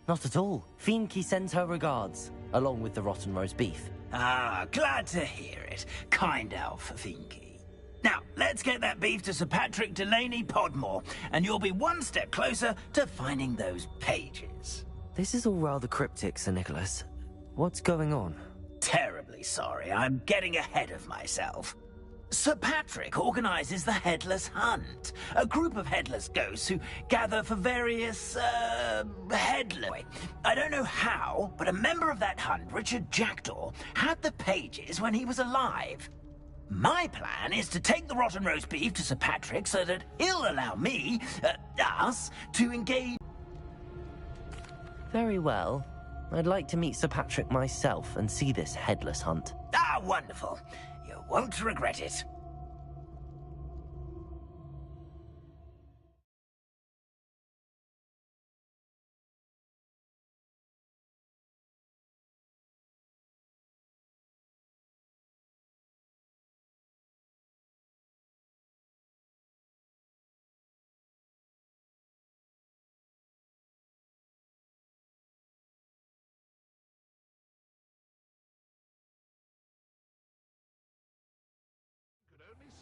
Not at all. Fienke sends her regards, along with the rotten roast beef. Ah, glad to hear it. Kind elf, Fienke. Now, let's get that beef to Sir Patrick Delaney Podmore, and you'll be one step closer to finding those pages. This is all rather cryptic, Sir Nicholas. What's going on? Terribly sorry, I'm getting ahead of myself. Sir Patrick organizes the Headless Hunt, a group of headless ghosts who gather for various, headless... I don't know how, but a member of that hunt, Richard Jackdaw, had the pages when he was alive. My plan is to take the rotten roast beef to Sir Patrick so that he'll allow me, us, to engage... Very well. I'd like to meet Sir Patrick myself and see this headless hunt. Ah, wonderful. You won't regret it.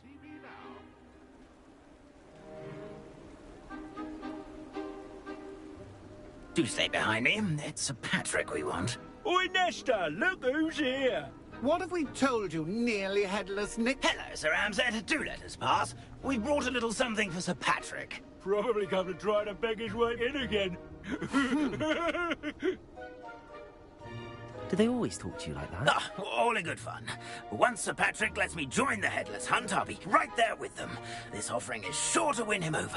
See me now. Do stay behind me. It's Sir Patrick we want. Oi, Nesta, look who's here. What have we told you, nearly headless Nick? Hello, Sir Ramsed. Do let us pass. We brought a little something for Sir Patrick. Probably come to try to beg his way in again. Do they always talk to you like that? Ah, all in good fun. Once Sir Patrick lets me join the Headless Hunt, I'll be right there with them. This offering is sure to win him over.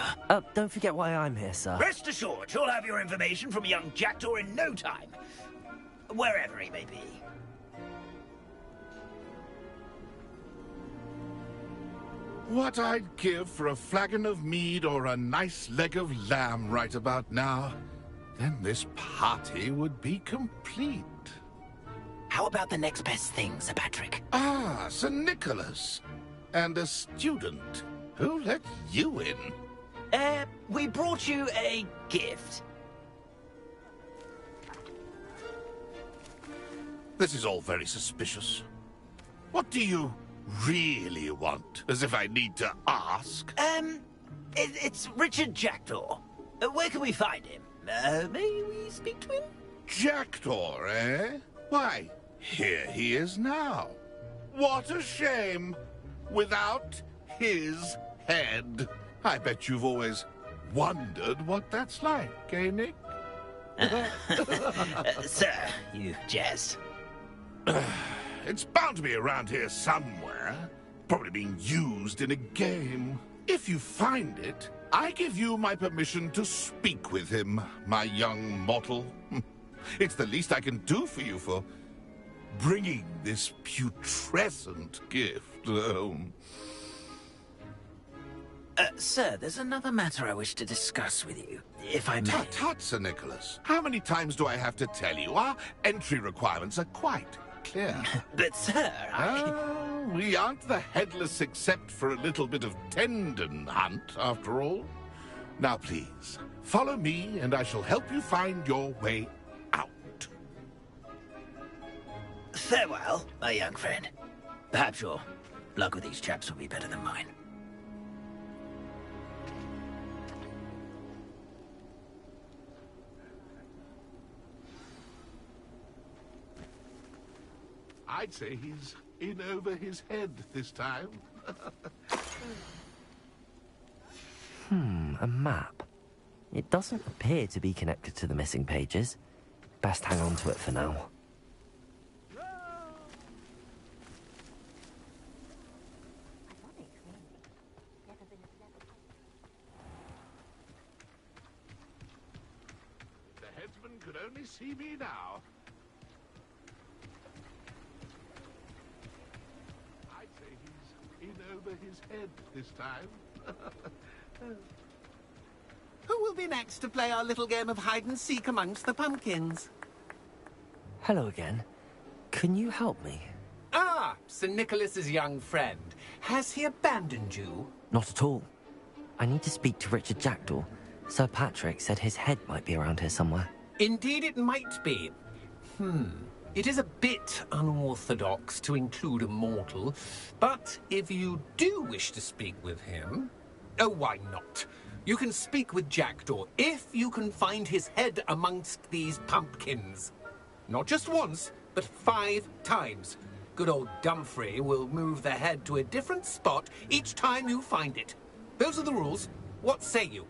Don't forget why I'm here, sir. Rest assured, you'll have your information from young Jackdaw in no time. Wherever he may be. What I'd give for a flagon of mead or a nice leg of lamb right about now. Then this party would be complete. How about the next best thing, Sir Patrick? Ah, Sir Nicholas. And a student. Who let you in? We brought you a gift. This is all very suspicious. What do you really want? As if I need to ask. It's Richard Jackdaw. Where can we find him? May we speak to him? Jackdaw, eh? Why, here he is now. What a shame. Without his head. I bet you've always wondered what that's like, eh, Nick? Sir, you jest. It's bound to be around here somewhere. Probably being used in a game. If you find it, I give you my permission to speak with him, my young mortal. It's the least I can do for you for bringing this putrescent gift home. Sir, there's another matter I wish to discuss with you, if I may. Tut, tut, Sir Nicholas. How many times do I have to tell you? Our entry requirements are quite clear. But, sir, we aren't the headless except for a little bit of tendon hunt, after all. Now, please, follow me, and I shall help you find your way out. Farewell, my young friend. Perhaps your luck with these chaps will be better than mine. I'd say he's in over his head this time. A map. It doesn't appear to be connected to the missing pages. Best hang on to it for now. If the headsman could only see me now. I'd say he's in over his head this time. Who will be next to play our little game of hide-and-seek amongst the pumpkins? Hello again. Can you help me? Ah, Sir Nicholas's young friend. Has he abandoned you? Not at all. I need to speak to Richard Jackdaw. Sir Patrick said his head might be around here somewhere. Indeed it might be. It is a bit unorthodox to include a mortal, but if you do wish to speak with him... Oh, why not? You can speak with Jackdaw if you can find his head amongst these pumpkins. Not just once, but 5 times. Good old Dumfrey will move the head to a different spot each time you find it. Those are the rules. What say you?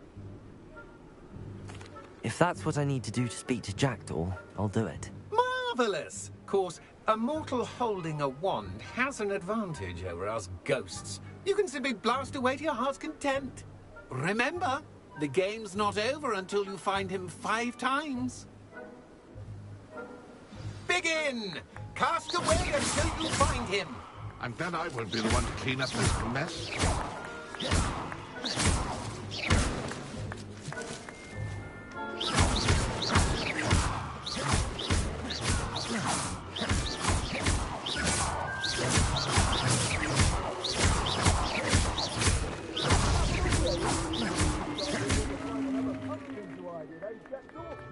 If that's what I need to do to speak to Jackdaw, I'll do it. Marvellous! Of course, a mortal holding a wand has an advantage over us ghosts. You can simply blast away to your heart's content. Remember, the game's not over until you find him 5 times. Begin! Cast away until you find him. I'm glad I won't be the one to clean up this mess.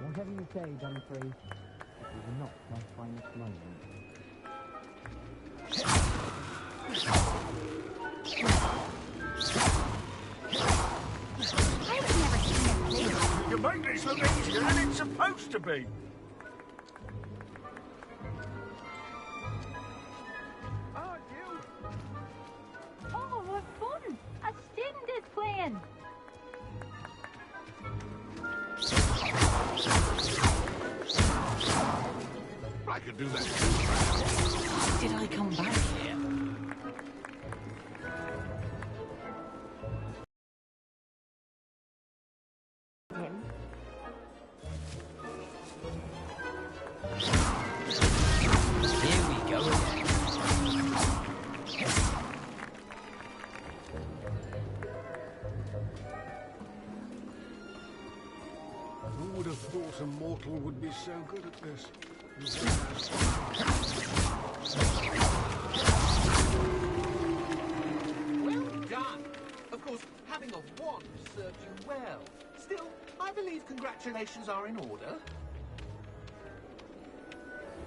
Whatever you say, Dumfrey, is not my finest moment. You make this look easier than it's supposed to be. Aren't you? Oh, what fun! A student is playing. I could do that too. Did I come back here? Here we go again. Who would have thought a mortal would be so good at this? Well done! Of course, having a wand served you well. Still, I believe congratulations are in order.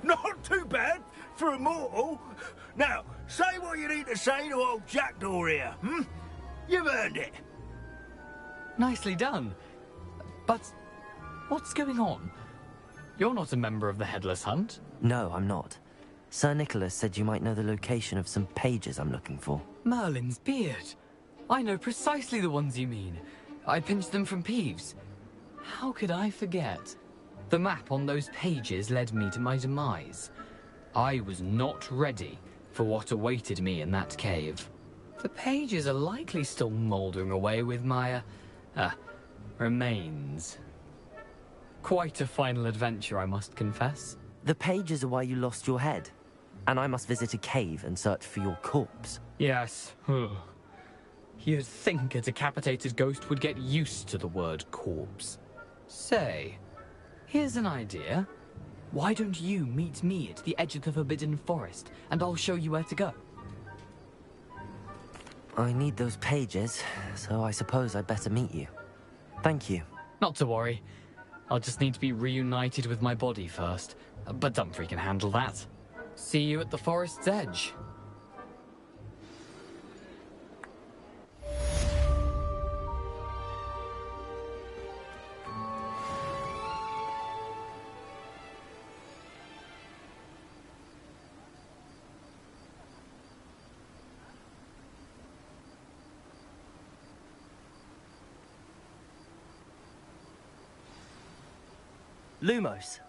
Not too bad for a mortal. Now, say what you need to say to old Jackdaw here, You've earned it. Nicely done. But what's going on? You're not a member of the Headless Hunt. No, I'm not. Sir Nicholas said you might know the location of some pages I'm looking for. Merlin's beard. I know precisely the ones you mean. I pinched them from Peeves. How could I forget? The map on those pages led me to my demise. I was not ready for what awaited me in that cave. The pages are likely still mouldering away with my, remains. Quite a final adventure, I must confess. The pages are why you lost your head, and I must visit a cave and search for your corpse. Yes. You'd think a decapitated ghost would get used to the word corpse. Say, here's an idea. Why don't you meet me at the edge of the Forbidden Forest, and I'll show you where to go? I need those pages, so I suppose I'd better meet you. Thank you. Not to worry. I'll just need to be reunited with my body first, but Dumfrey can handle that. See you at the forest's edge. Lumos.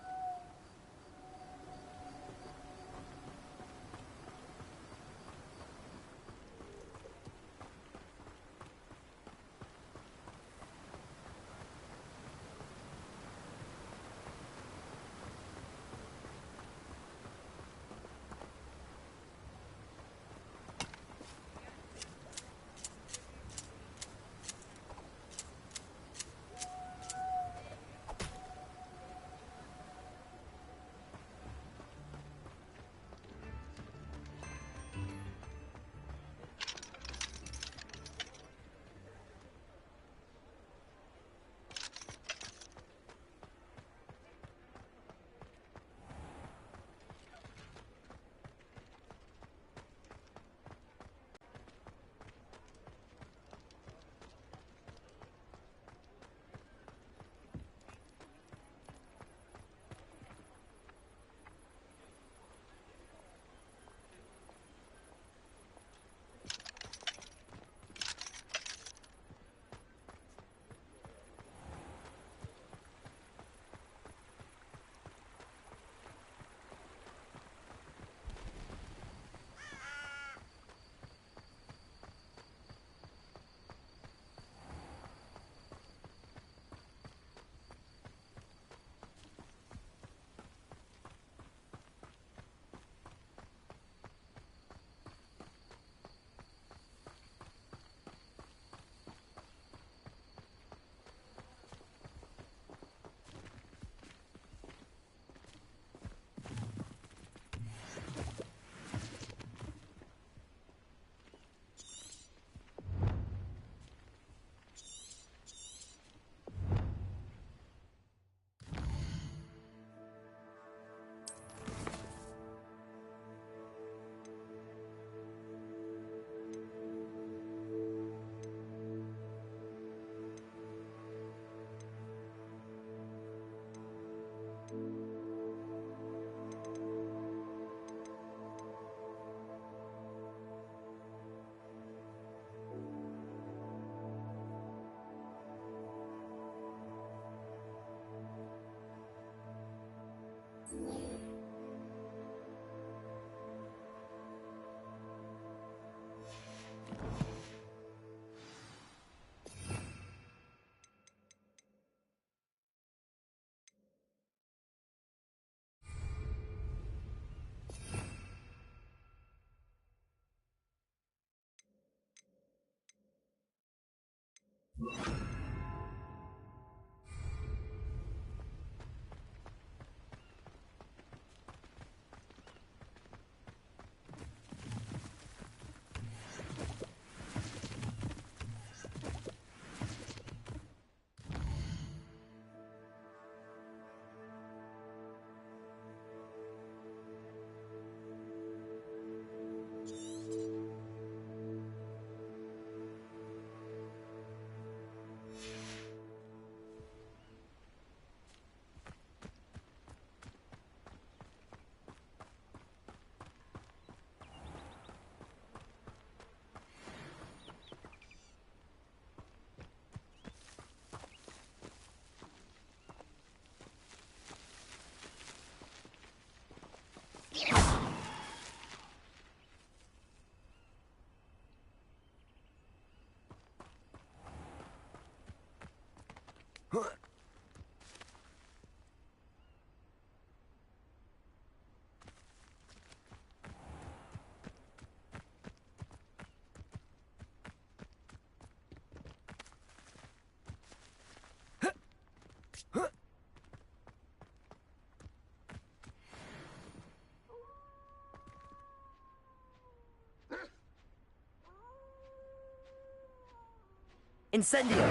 Incendio!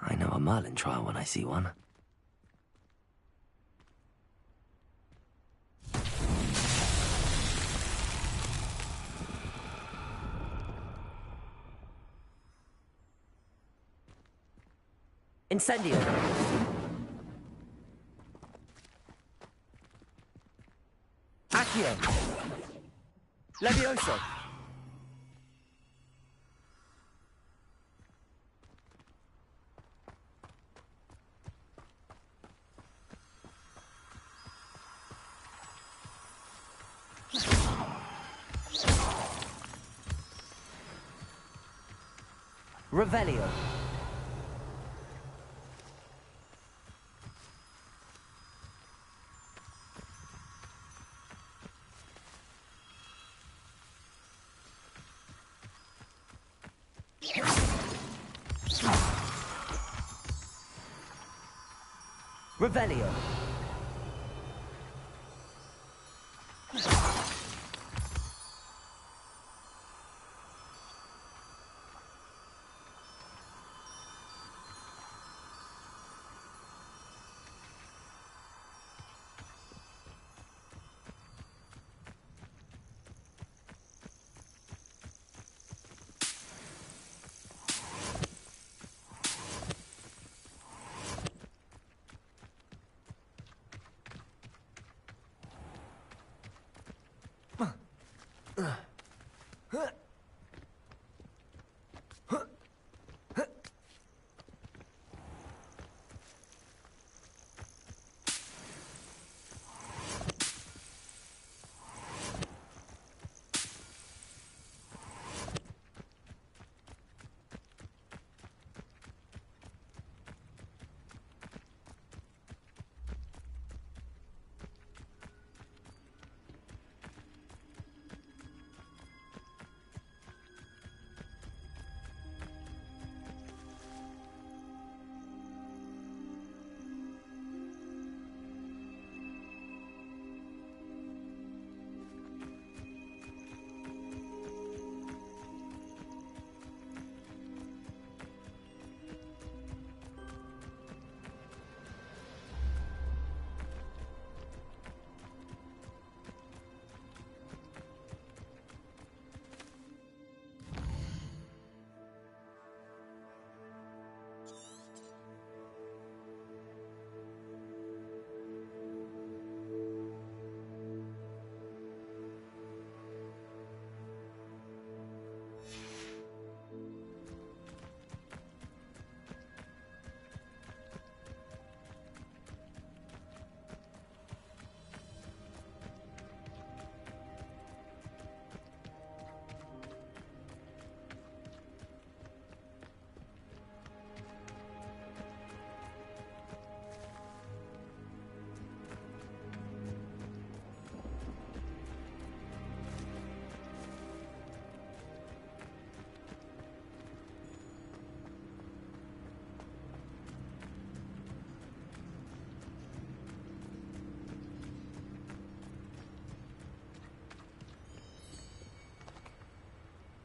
I know a Merlin trial when I see one. Incendio! Accio! Levioso! Revelio! Revelio!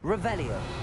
Revelio.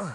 Whoa.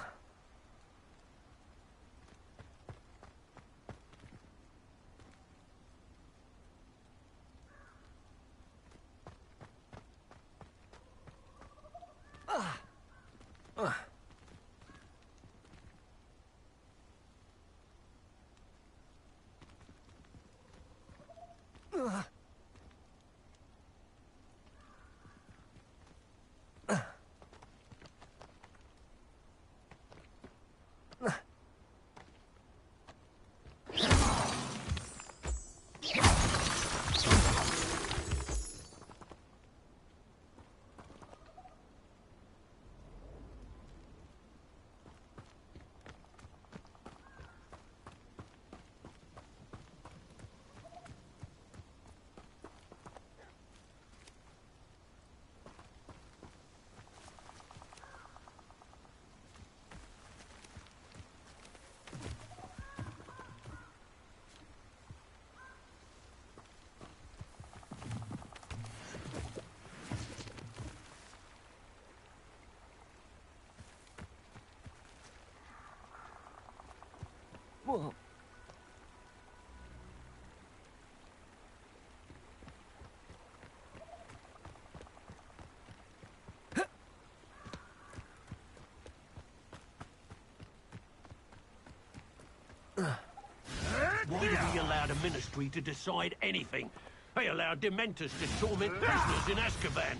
Why do we allow the Ministry to decide anything? They allow Dementors to torment prisoners in Azkaban.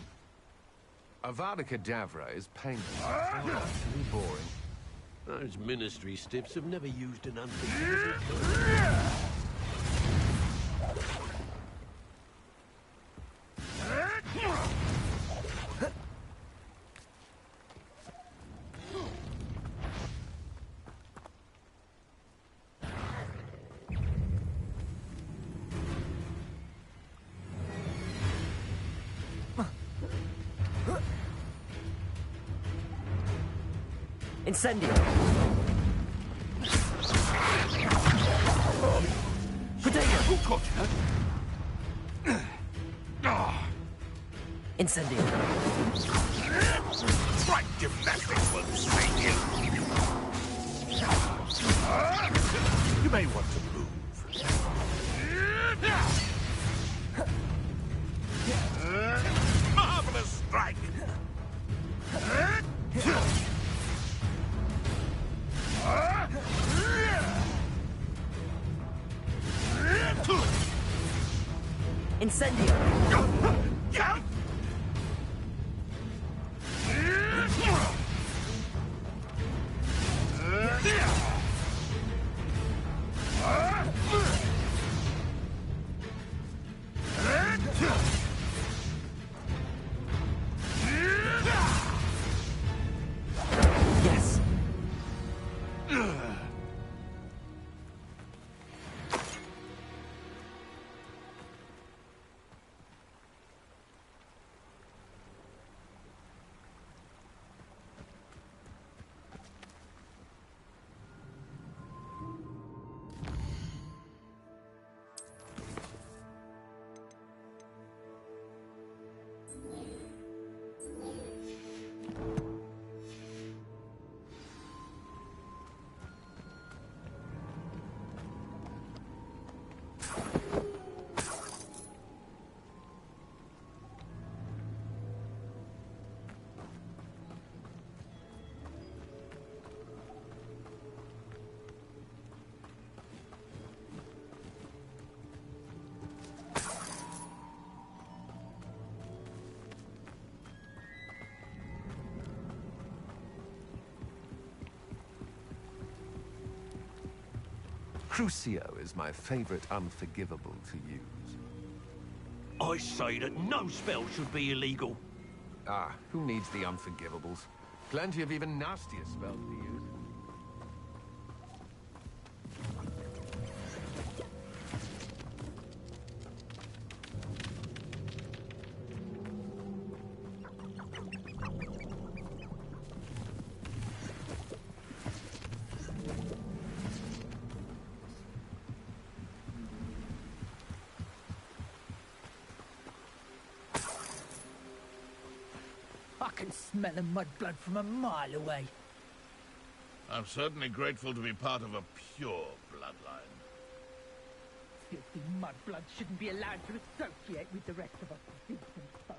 Avada Kedavra is painful. Actually boring. Those Ministry stiffs have never used an unforgivable. Incendio! Potato! Who caught you? Incendio! Right gymnastics will save you. You may want to move. Marvelous strike! Incendio! Yes. Crucio is my favorite unforgivable to use. I say that no spell should be illegal. Ah, who needs the unforgivables? Plenty of even nastier spells to use. I can smell the mudblood from a mile away. I'm certainly grateful to be part of a pure bloodline. Filthy mudblood shouldn't be allowed to associate with the rest of us decent folk.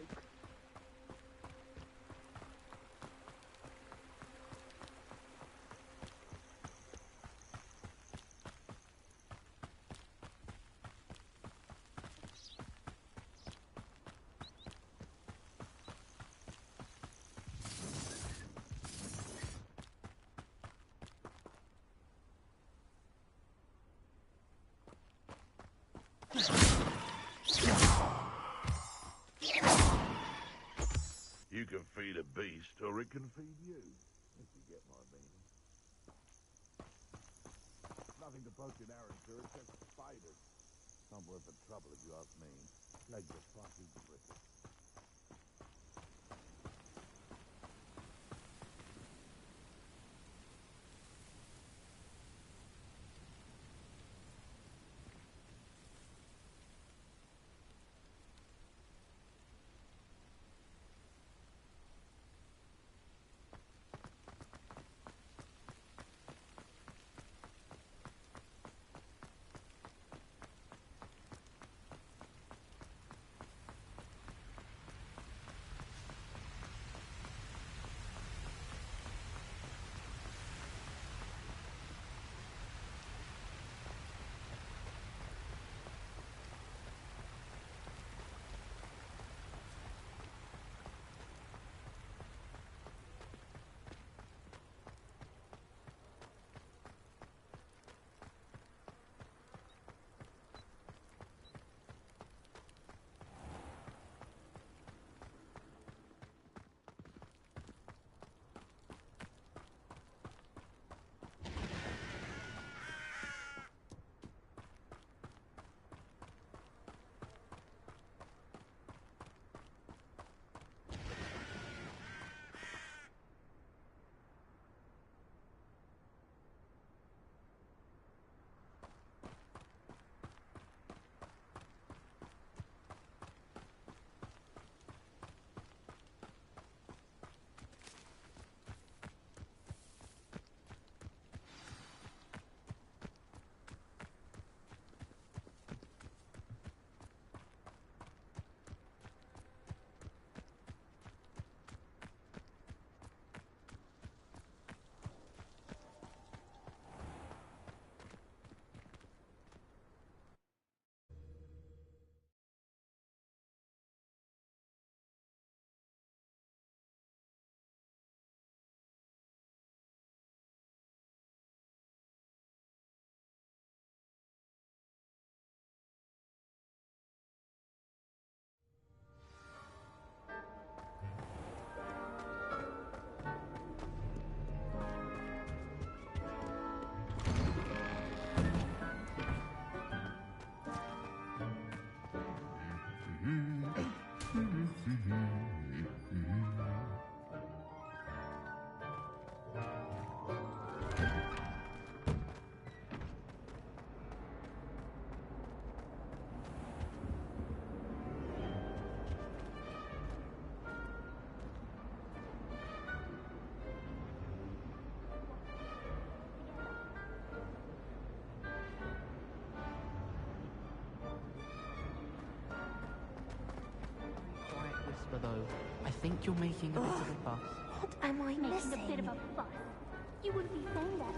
You can feed a beast, or it can feed you, if you get my meaning. Nothing to post in Arrowsburg except spiders. Not worth the trouble if you ask me. Legs are far too brittle. Though, I think you're making a bit of a fuss. What am I missing? A bit of a fuss. You wouldn't be saying that.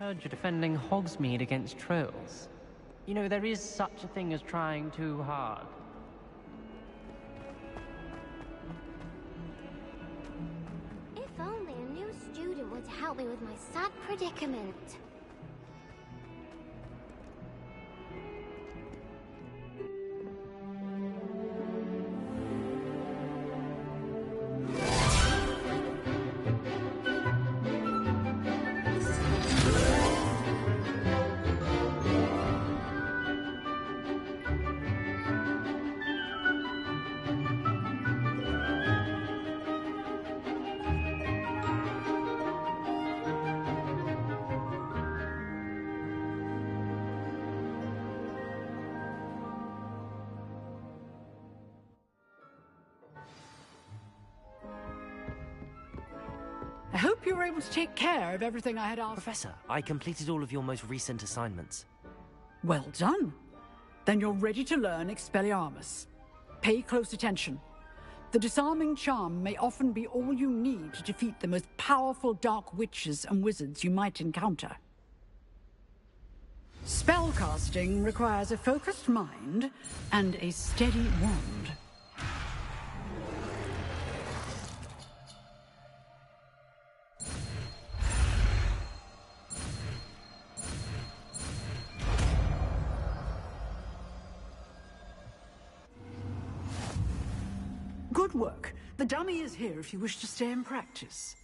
Heard you're defending Hogsmeade against trolls. You know, there is such a thing as trying too hard. If only a new student would help me with my sad predicament. I hope you were able to take care of everything I had asked. Professor, I completed all of your most recent assignments. Well done. Then you're ready to learn Expelliarmus. Pay close attention. The disarming charm may often be all you need to defeat the most powerful dark witches and wizards you might encounter. Spellcasting requires a focused mind and a steady wand. Good work. The dummy is here if you wish to stay and practice.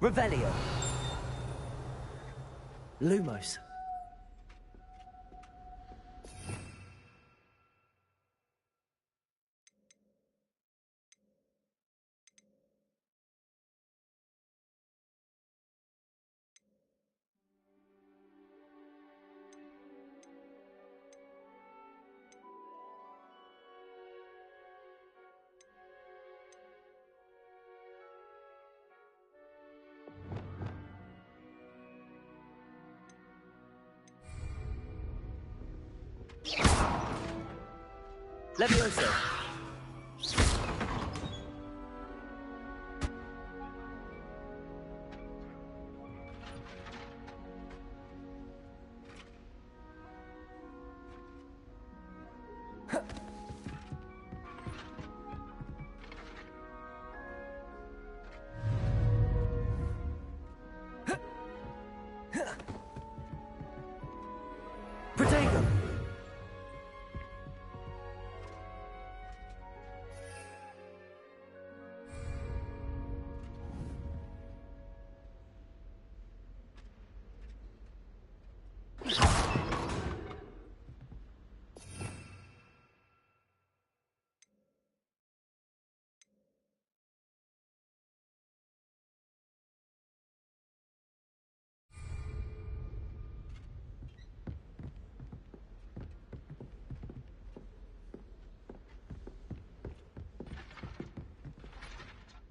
Revelio. Lumos. Levioso. Protego.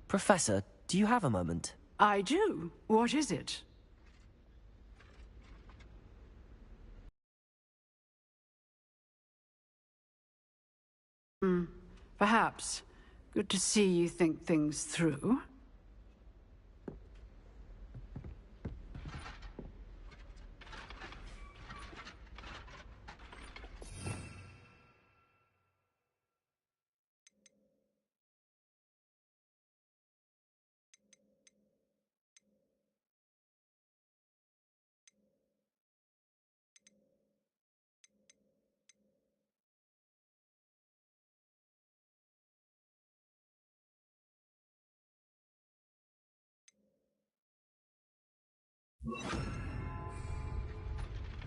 Professor, do you have a moment? I do. What is it? Perhaps. Good to see you think things through.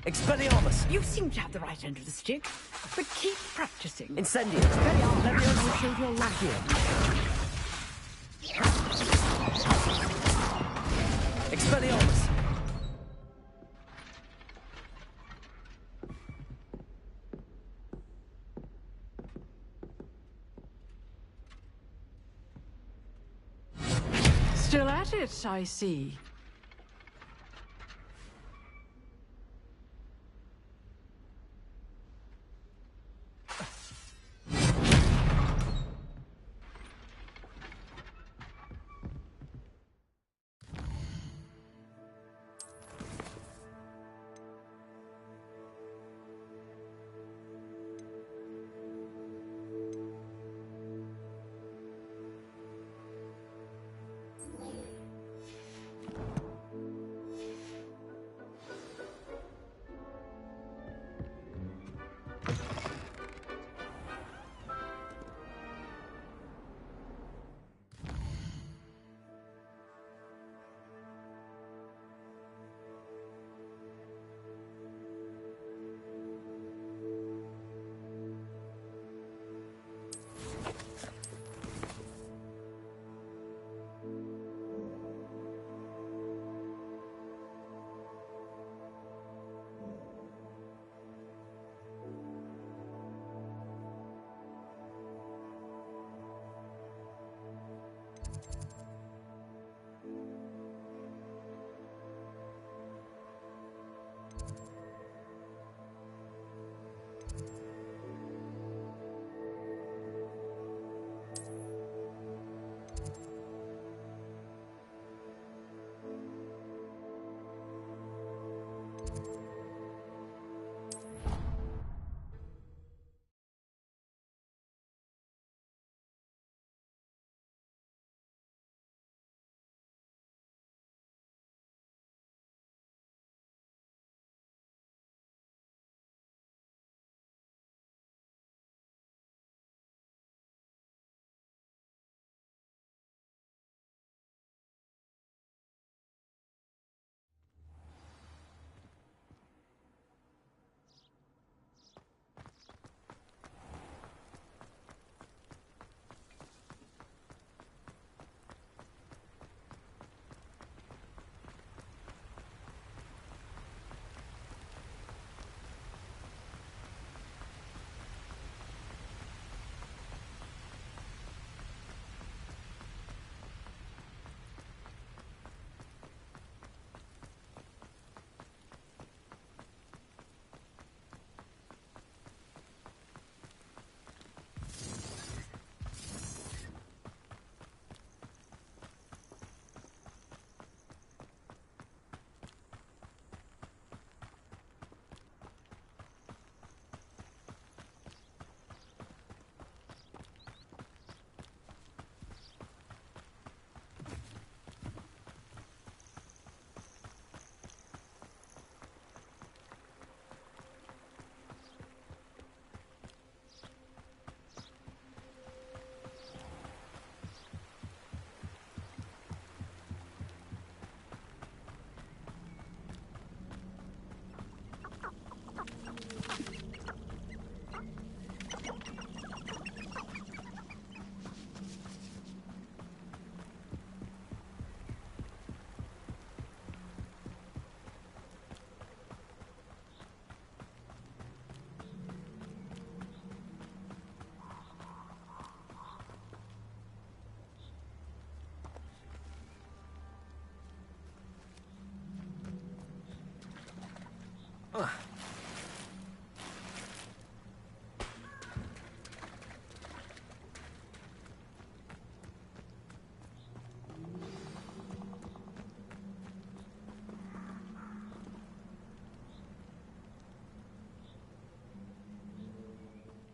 Expelliarmus! You seem to have the right end of the stick, but keep practicing. Incendio! Expelliarmus will save your life. Expelliarmus! that it, I see?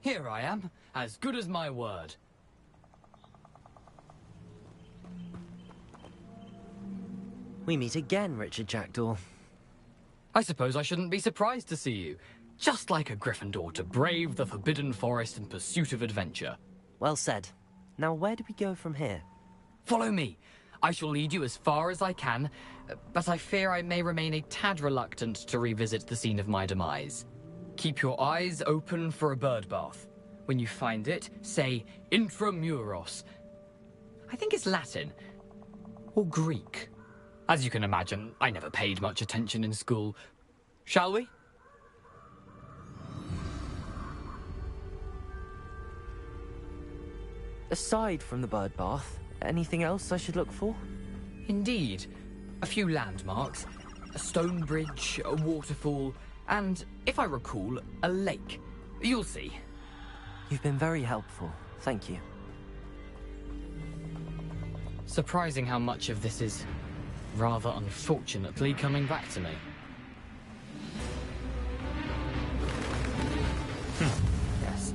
Here I am, as good as my word. We meet again, Richard Jackdaw. I suppose I shouldn't be surprised to see you. Just like a Gryffindor to brave the Forbidden Forest in pursuit of adventure. Well said. Now where do we go from here? Follow me. I shall lead you as far as I can, but I fear I may remain a tad reluctant to revisit the scene of my demise. Keep your eyes open for a bird bath. When you find it, say Intramuros. I think it's Latin. Or Greek. As you can imagine, I never paid much attention in school. Shall we? Aside from the bird bath, anything else I should look for? Indeed. A few landmarks, a stone bridge, a waterfall, and, if I recall, a lake. You'll see. You've been very helpful. Thank you. Surprising how much of this is, rather unfortunately, coming back to me. Yes.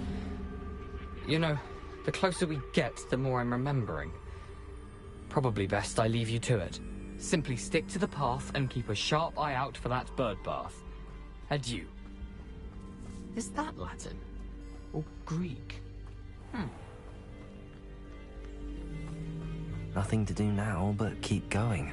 You know, the closer we get, the more I'm remembering. Probably best I leave you to it. Simply stick to the path and keep a sharp eye out for that bird bath. Adieu. Is that Latin? Or Greek? Nothing to do now but keep going.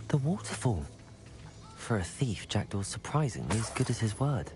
The waterfall. For a thief, Jackdaw's surprisingly as good as his word.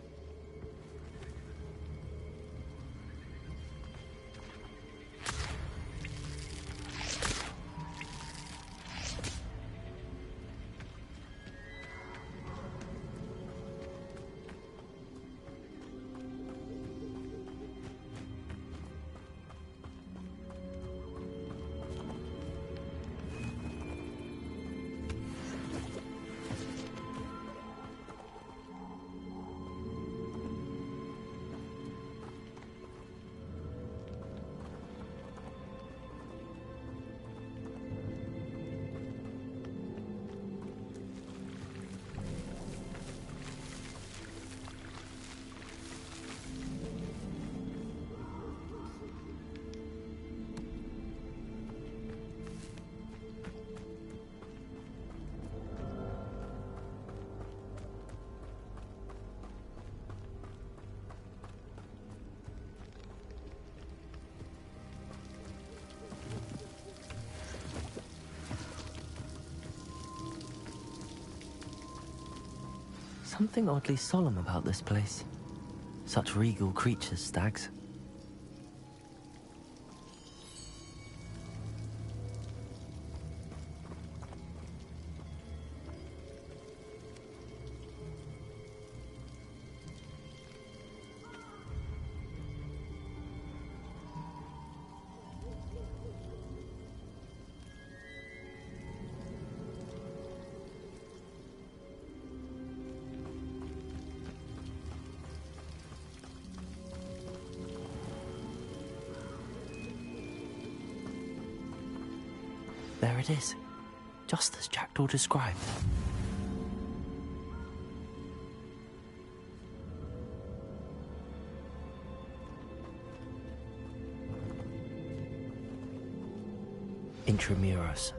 Something oddly solemn about this place. Such regal creatures, stags. There it is, just as Jackdaw described. Intramuros.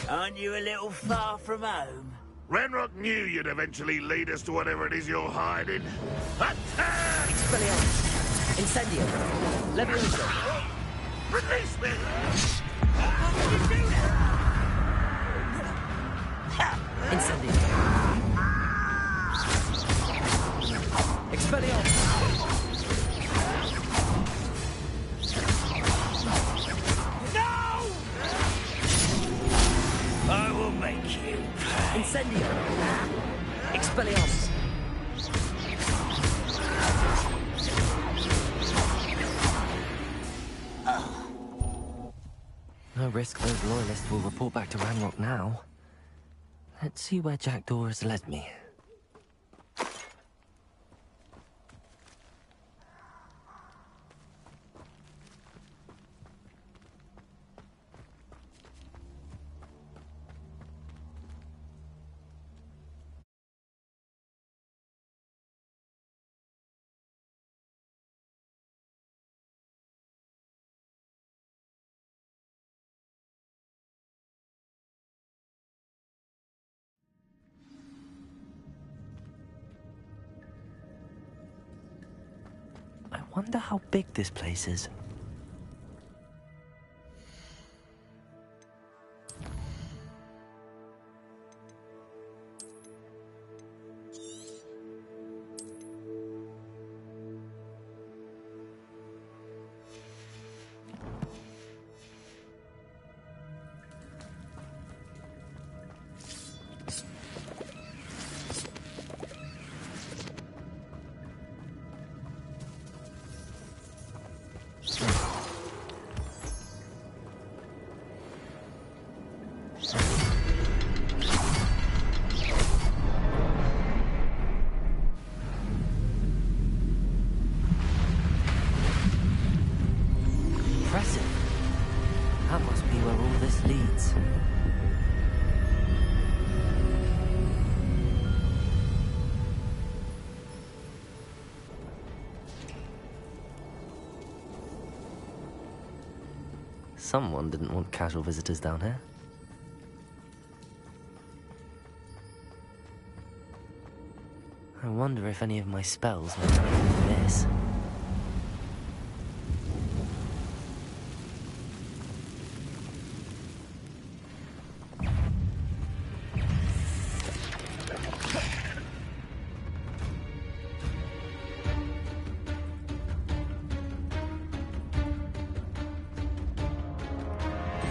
Aren't you a little far from home? Renrock knew you'd eventually lead us to whatever it is you're hiding. Attack! Expelliarmus! Incendio! Levioso! Release me! How did you do that? Incendio! Expelliarmus! I will make you pay. Incendio! Expelliarmus! Oh, No risk those loyalists will report back to Ranrock now. Let's see where Jackdaw has led me. I wonder how big this place is. That must be where all this leads. Someone didn't want casual visitors down here. I wonder if any of my spells might be this.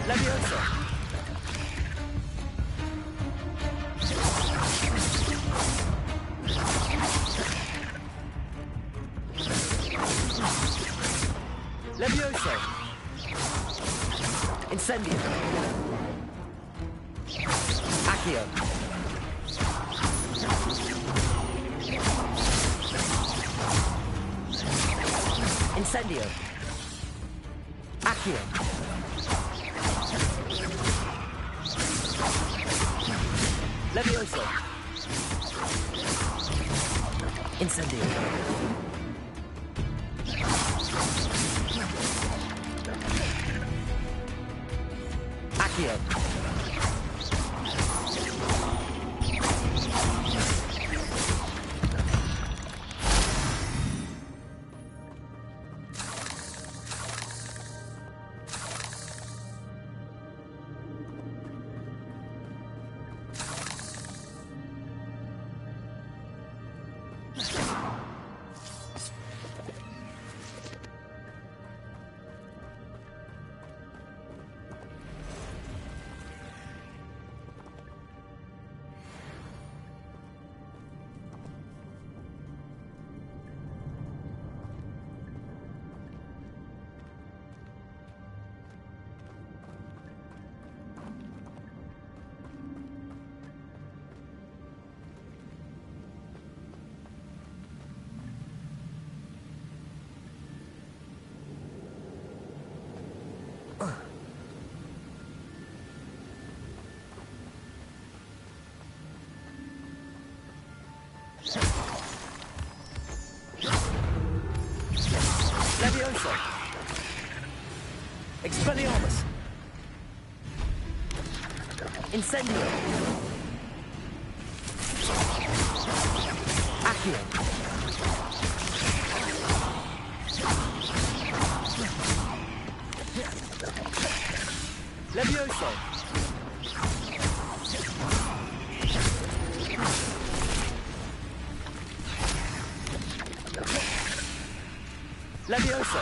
Leviosa! Leviosa! Incendio! Accio! Incendio! Accio! Leviosa! Incendio! Accio! Leviosa! Expelliarmus! Incendio! Accio! Leviosa! Leviosa!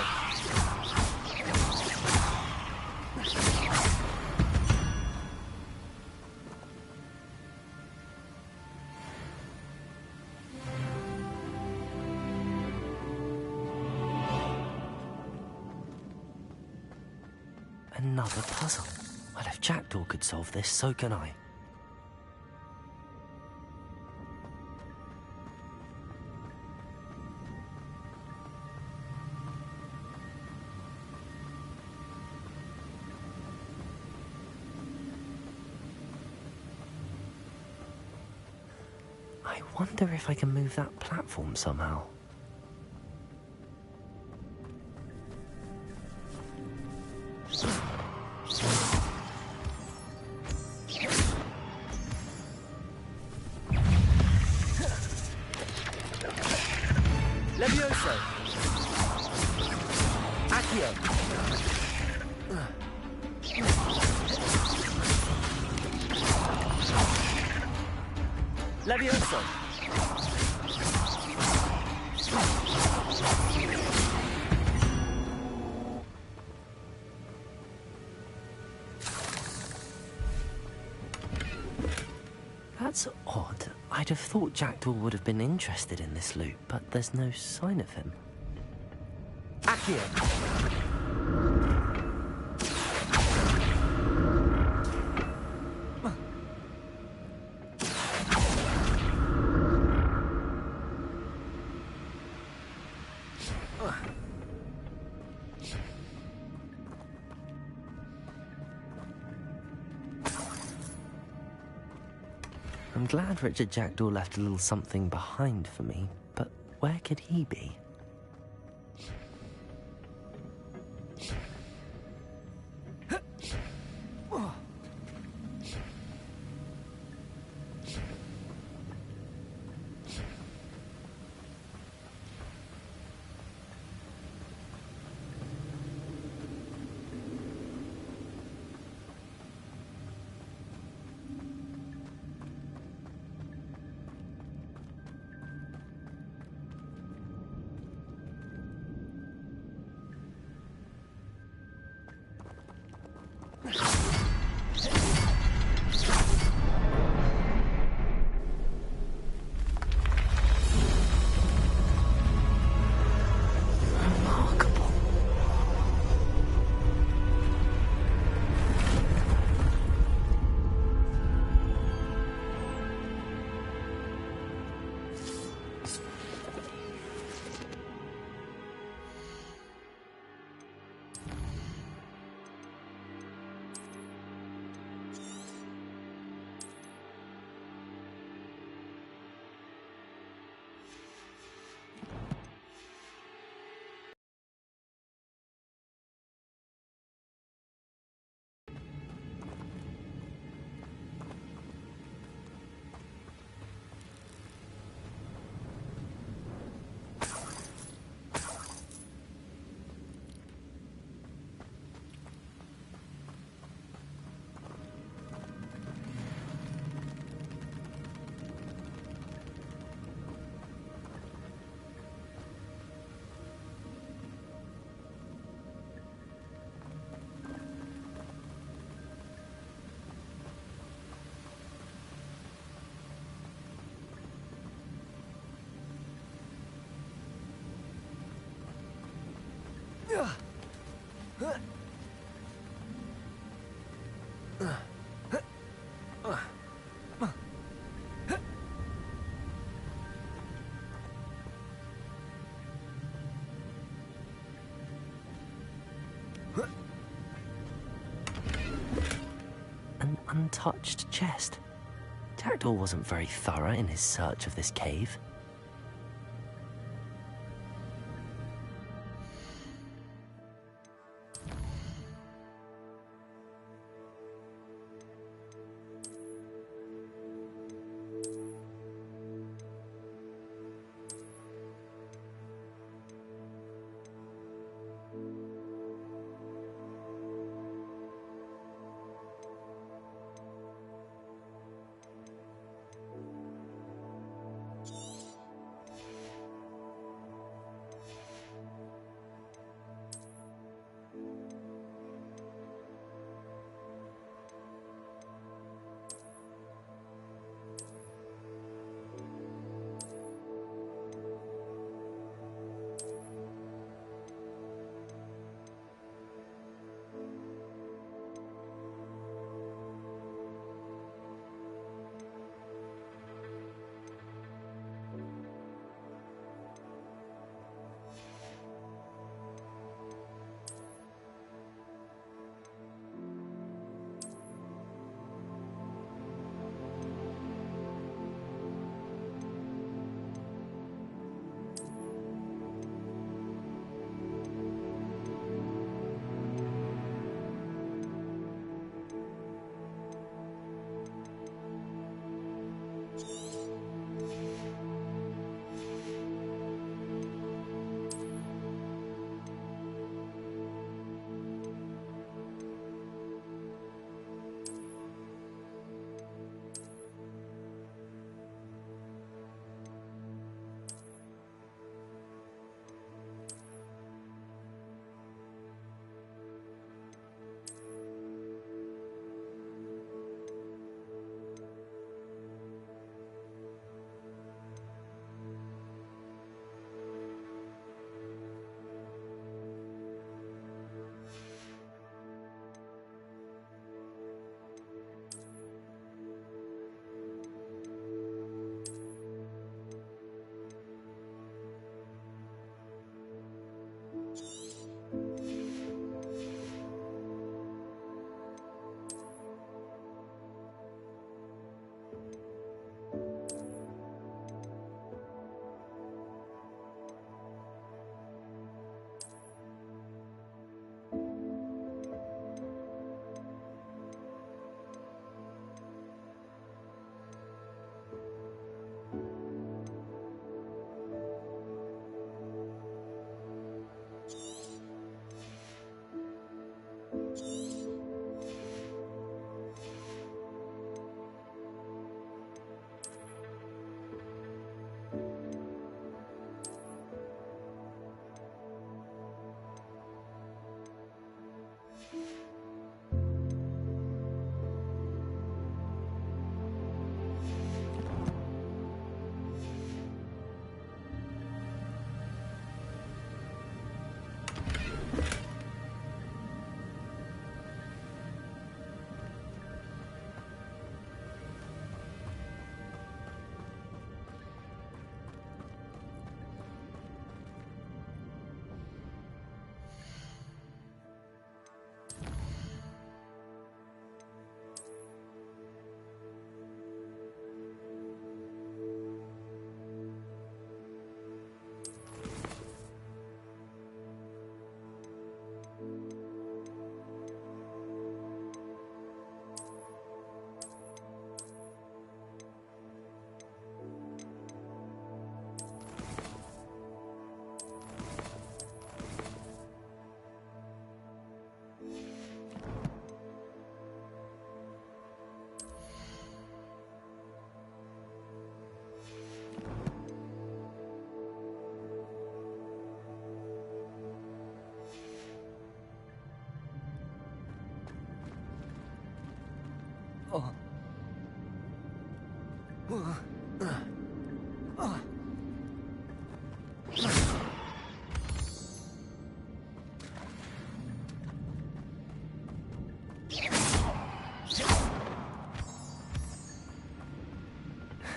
Another puzzle. Well, if Jackdaw could solve this, so can I. I wonder if I can move that platform somehow. Levioso! Accio! Levioso! That's odd. I'd have thought Jackdaw would have been interested in this loot, but there's no sign of him. Accio! I'm glad Richard Jackdaw left a little something behind for me, but where could he be? An untouched chest. Jackdaw wasn't very thorough in his search of this cave.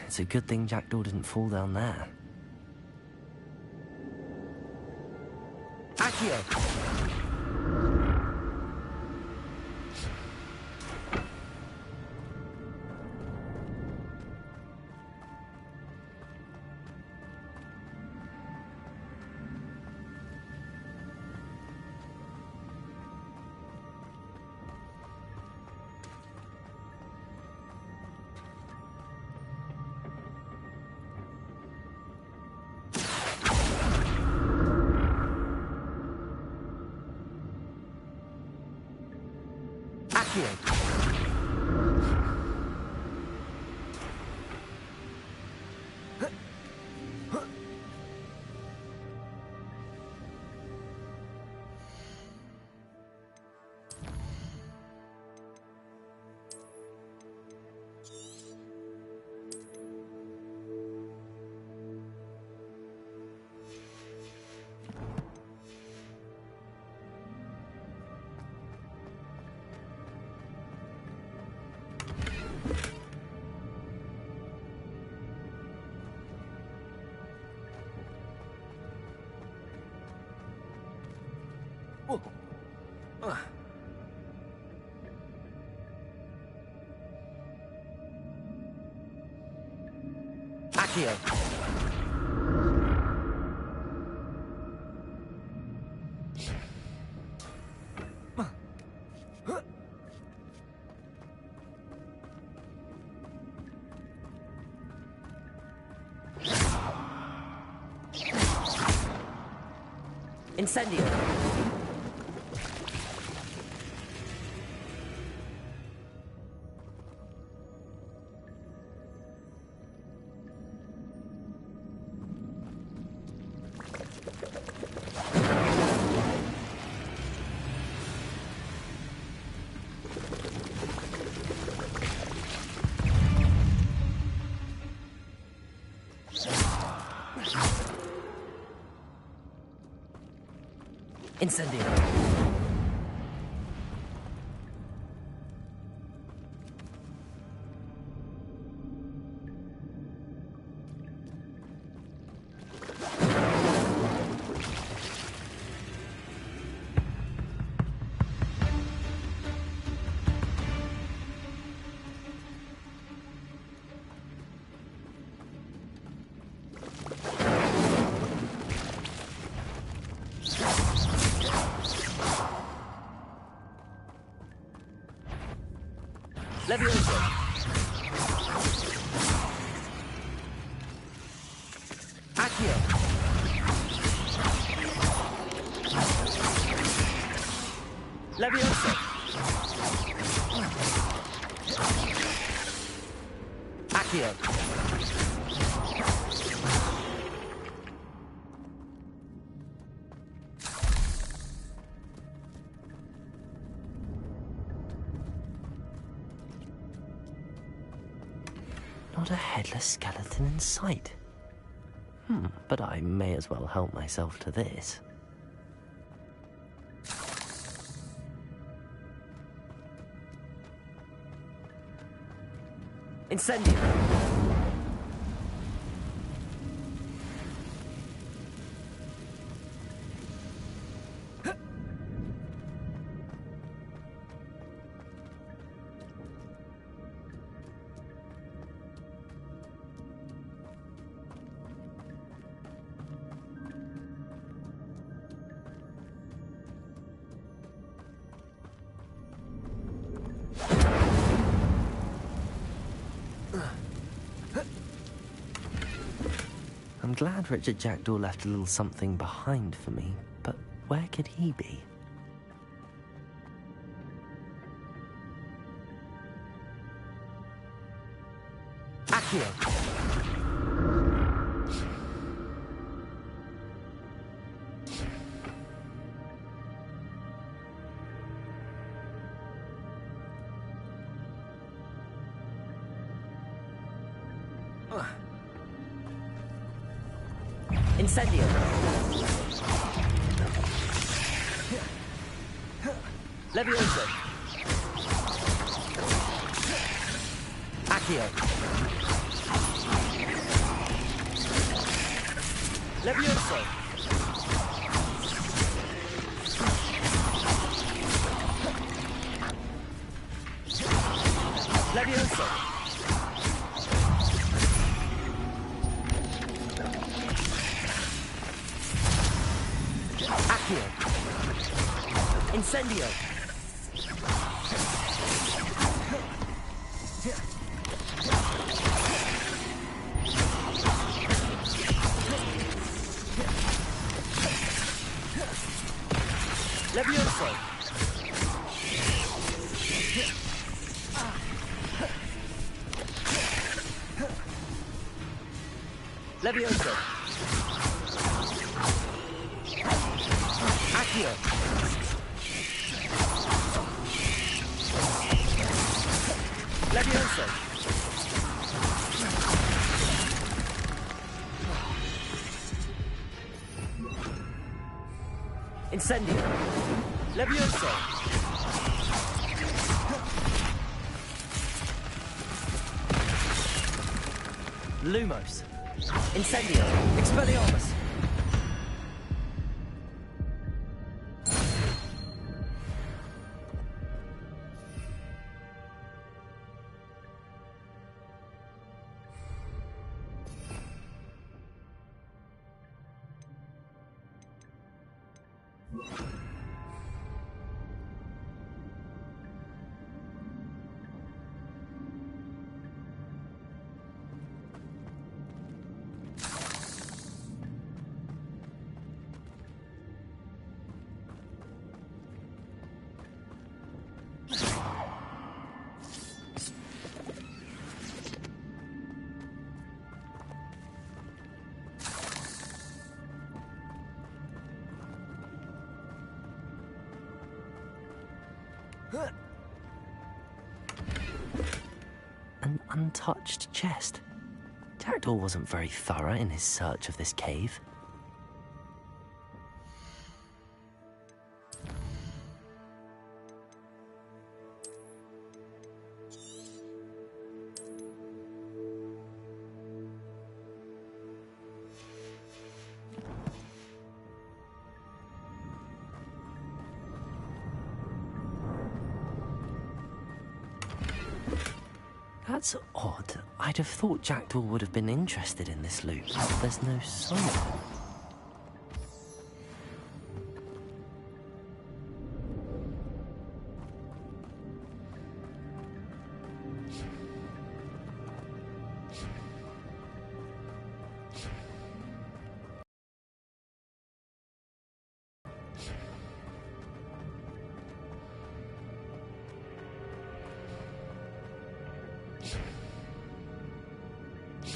It's a good thing Jackdaw didn't fall down there. Accio! Accio! Incendio! Incendio! Levioso! Accio! Levioso! Accio! Not a headless skeleton in sight. But I may as well help myself to this. Incendio! I'm glad Richard Jackdaw left a little something behind for me, but where could he be? Accio! Incendio. Levioso. Accio. Levioso. Levioso. Accio. Incendio. Levioso. Levioso. Accio. Levioso. Incendio. Levioso. Lumos. Incendio. Expelliarmus. An untouched chest. Jackdaw wasn't very thorough in his search of this cave. That's odd. I'd have thought Jackdaw would have been interested in this loot. There's no sign of him.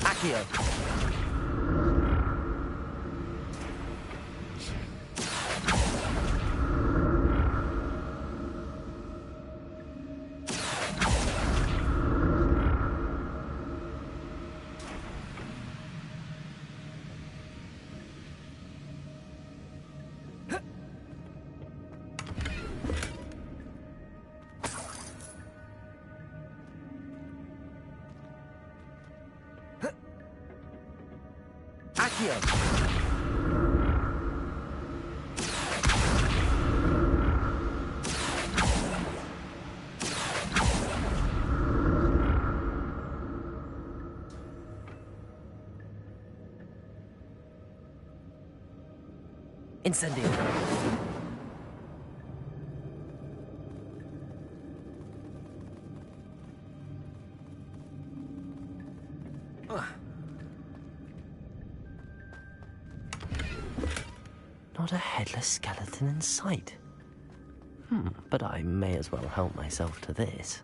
Accio. Accio. Incendio. Not a headless skeleton in sight. But I may as well help myself to this.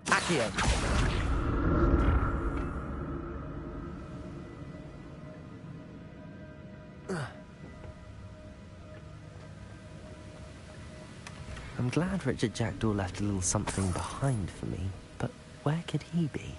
Accio. I'm glad Richard Jackdaw left a little something behind for me, but where could he be?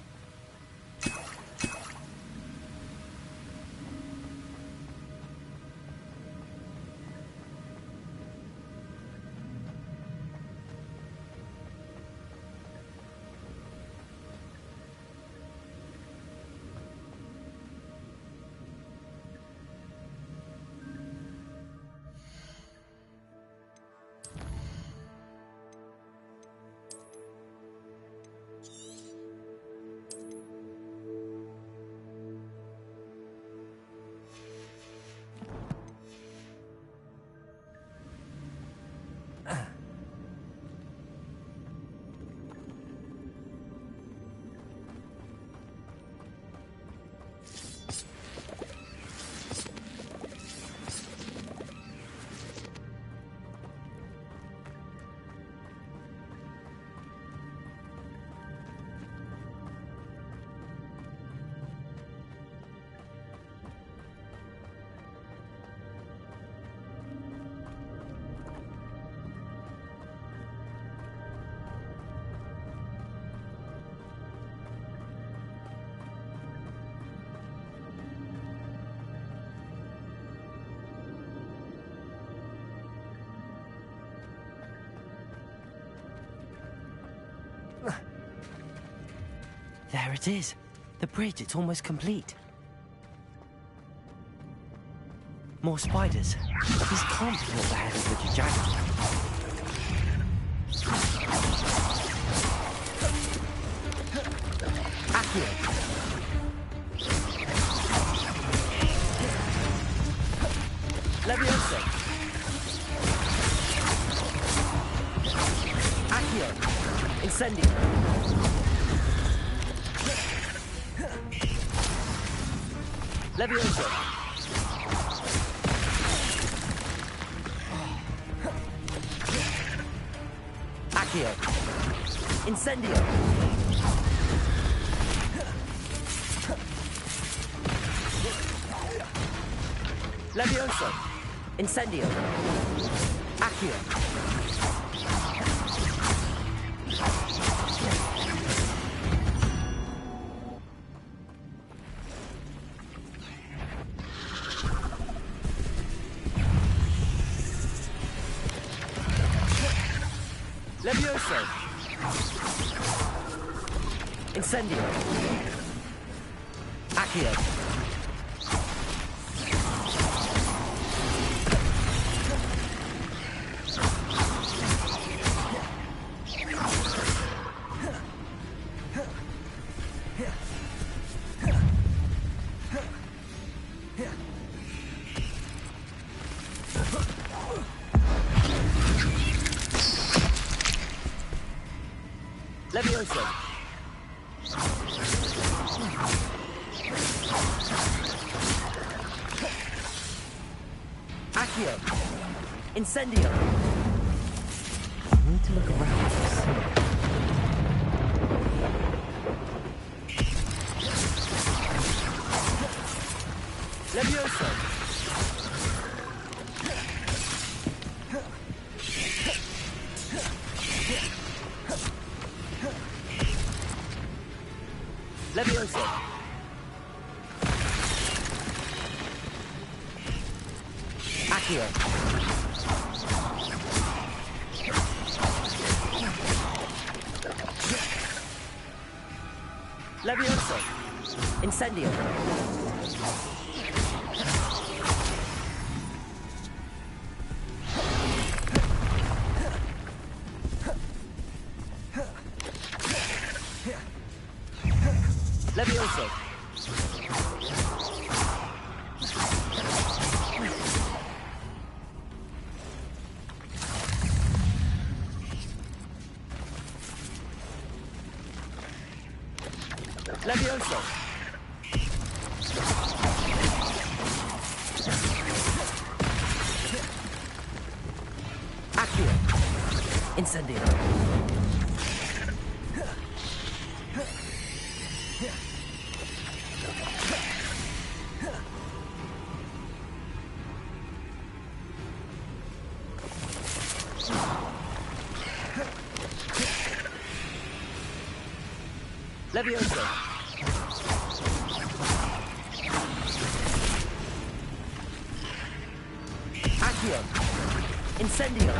There it is. The bridge, it's almost complete. More spiders. These can't be what the head of Richard Jackdaw. Accio. Leviosa. Accio. Incendio. Leviosa. Accio. Incendio. Leviosa. Incendio. Accio. Levioso. Incendio. Accio. Levioso. Accio. Incendio. I need to look around to see. Levioso. Levioso. Accio. Levioso. Incendio. Levioso. Levioso. Accio. Incendio. Levioso. Accio. Incendio.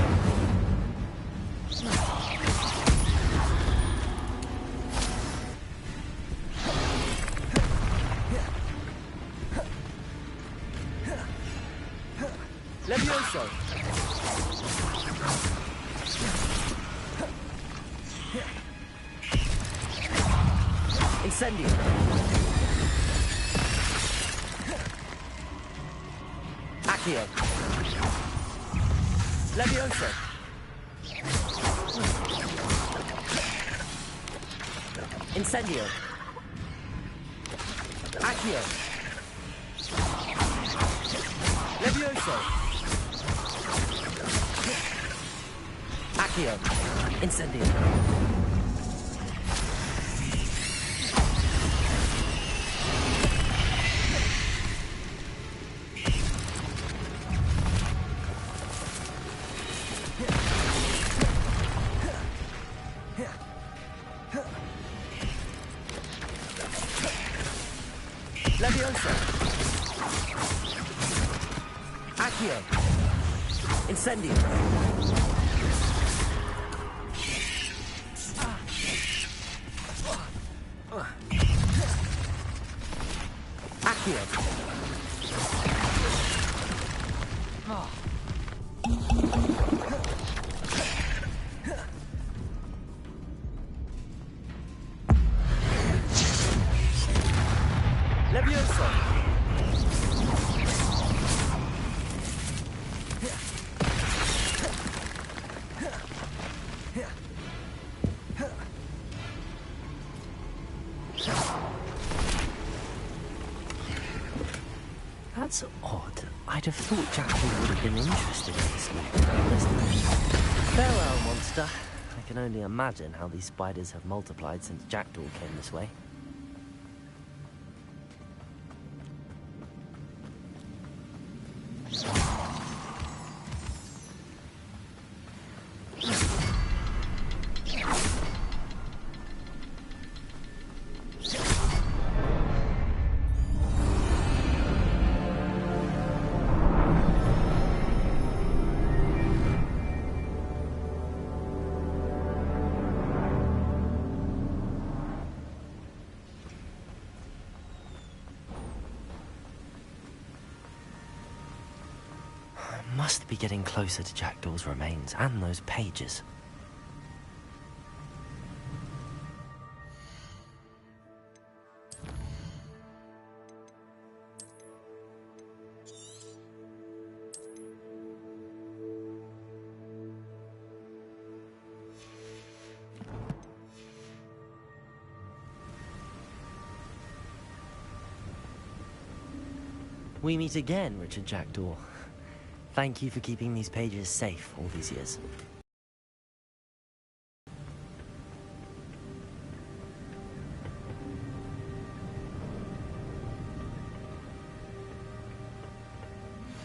Levioso. Incendio. Accio. Levioso. Incendio. Accio. Levioso. Accio. Incendio. Levioso. Accio. Incendio. Accio. Levioso. That's odd. I'd have thought Jackdaw would have been interested in this loot. Farewell, monster. I can only imagine how these spiders have multiplied since Jackdaw came this way. Must be getting closer to Jackdaw's remains and those pages. We meet again, Richard Jackdaw. Thank you for keeping these pages safe all these years.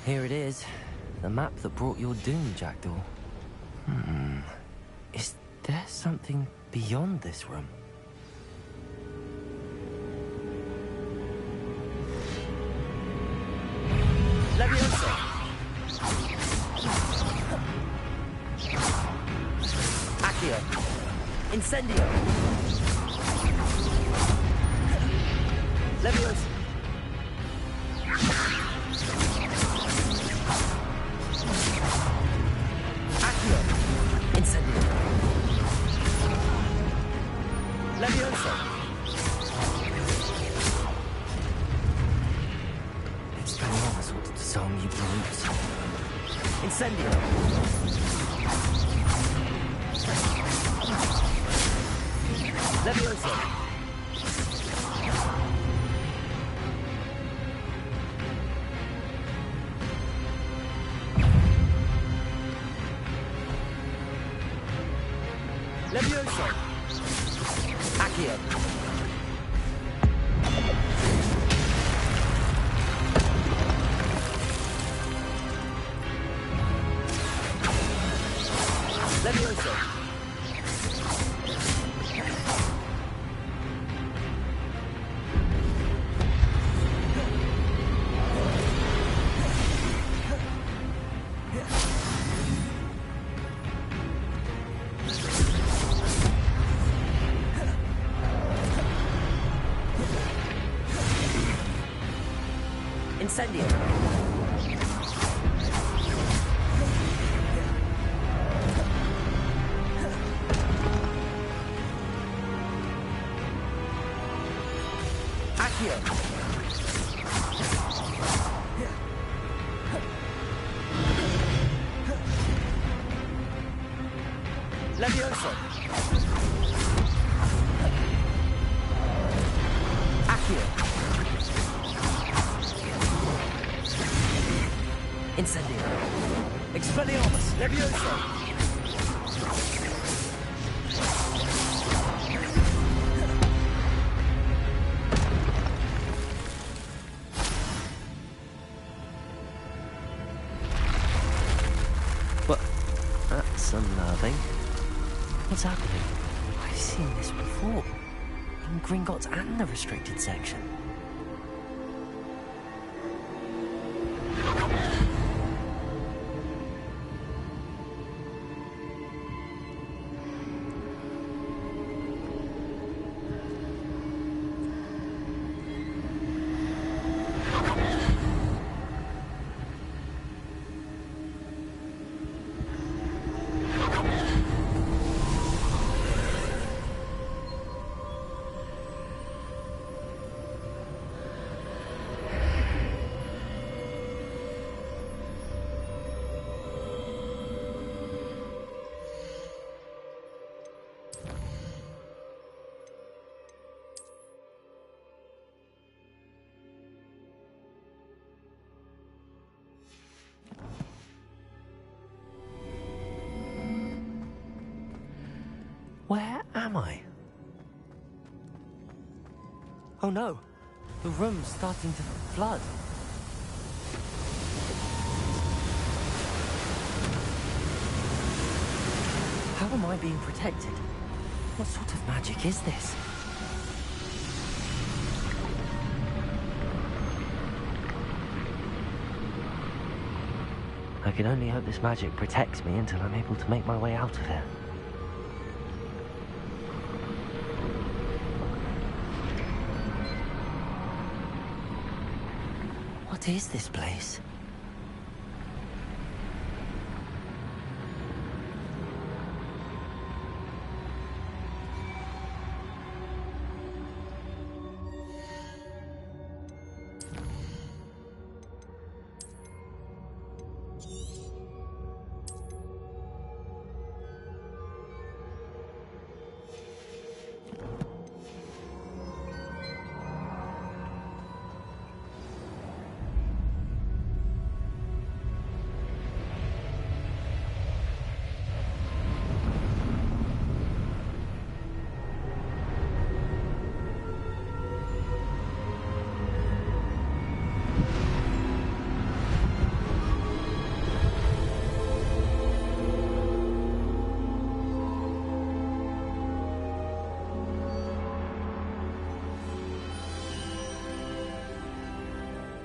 Here it is, the map that brought your doom, Jackdaw. Is there something beyond this room? Levioso! Accio! Incendio! Levioso! Accio! Incendio! Levioso! Expelliarmus ought to disarm you brutes. Incendio! Levioso! Levioso! Accio! Levioso! Incendio! Accio! Levioso! Accio! Incendio! Expelliarmus! Levioso! What? That's unnerving. What's happening? I've seen this before. In Gringotts and the restricted section. Where am I? Oh no! The room's starting to flood. How am I being protected? What sort of magic is this? I can only hope this magic protects me until I'm able to make my way out of here. What is this place?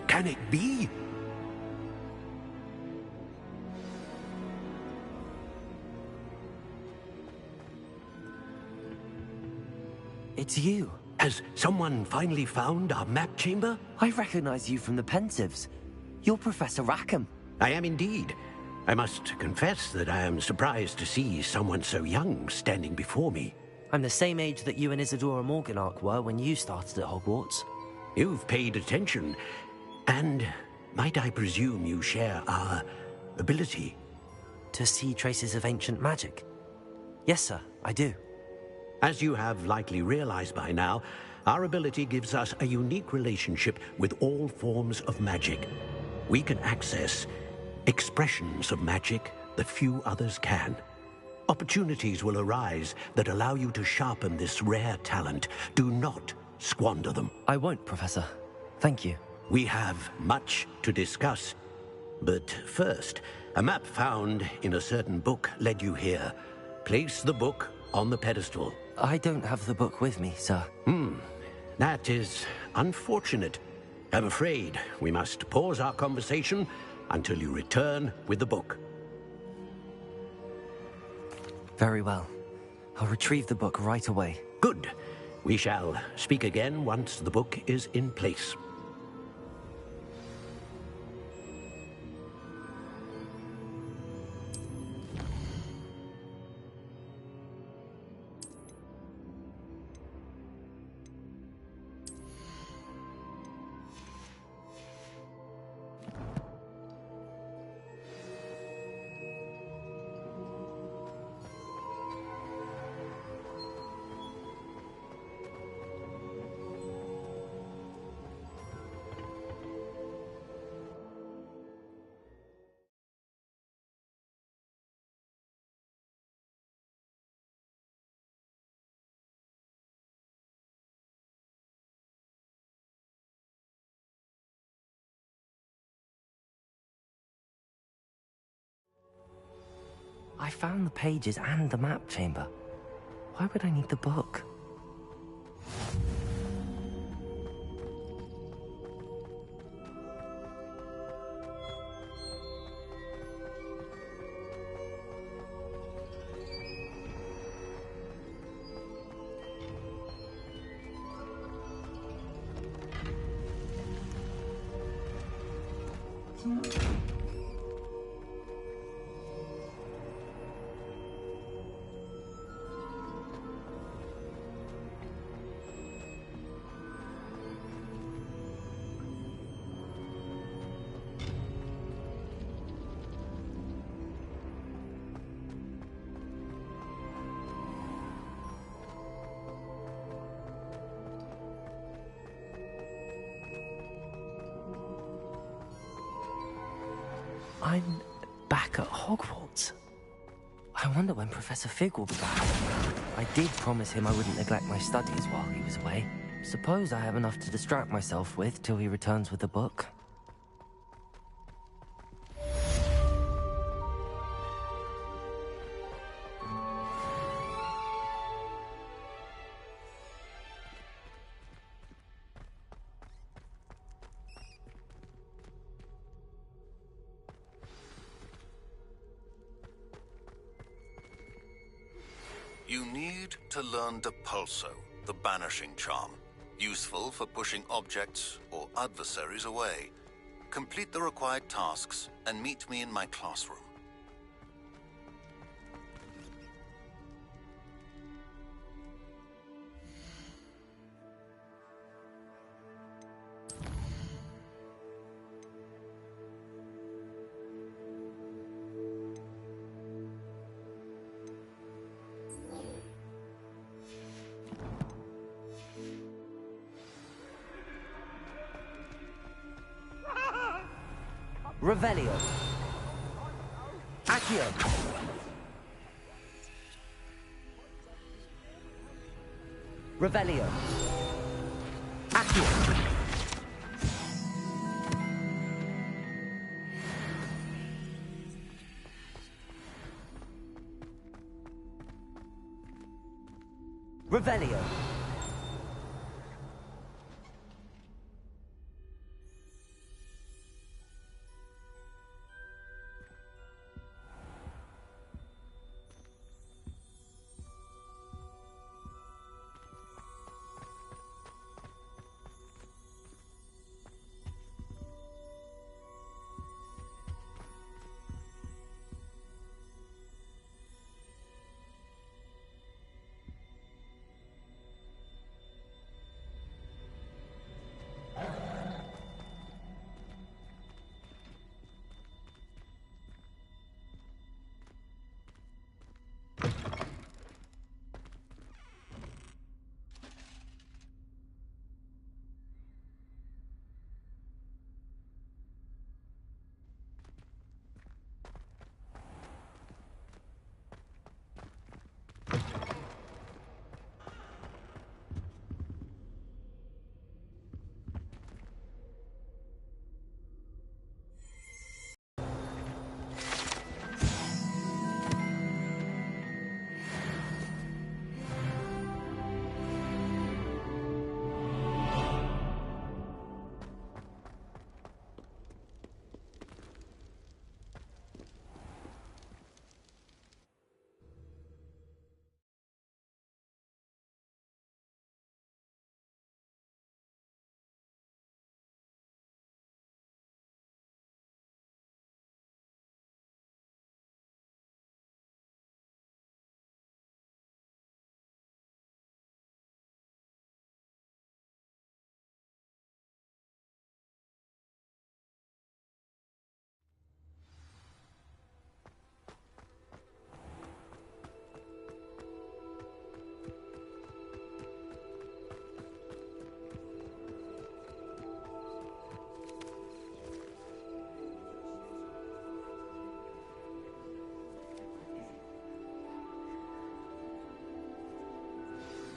Can it be? It's you. Has someone finally found our map chamber? I recognize you from the Pensives. You're Professor Rackham. I am indeed. I must confess that I am surprised to see someone so young standing before me. I'm the same age that you and Isadora Morganach were when you started at Hogwarts. You've paid attention. And might I presume you share our ability? To see traces of ancient magic? Yes, sir, I do. As you have likely realized by now, our ability gives us a unique relationship with all forms of magic. We can access expressions of magic that few others can. Opportunities will arise that allow you to sharpen this rare talent. Do not squander them. I won't, Professor. Thank you. We have much to discuss. But first, a map found in a certain book led you here. Place the book on the pedestal. I don't have the book with me, sir. That is unfortunate. I'm afraid we must pause our conversation until you return with the book. Very well. I'll retrieve the book right away. Good. We shall speak again once the book is in place. I found the pages and the map chamber. Why would I need the book? I'm back at Hogwarts. I wonder when Professor Fig will be back. I did promise him I wouldn't neglect my studies while he was away. Suppose I have enough to distract myself with till he returns with the book. You need to learn Depulso, the banishing charm. Useful for pushing objects or adversaries away. Complete the required tasks and meet me in my classroom. Revelio. Accio. Revelio. Accio. Revelio.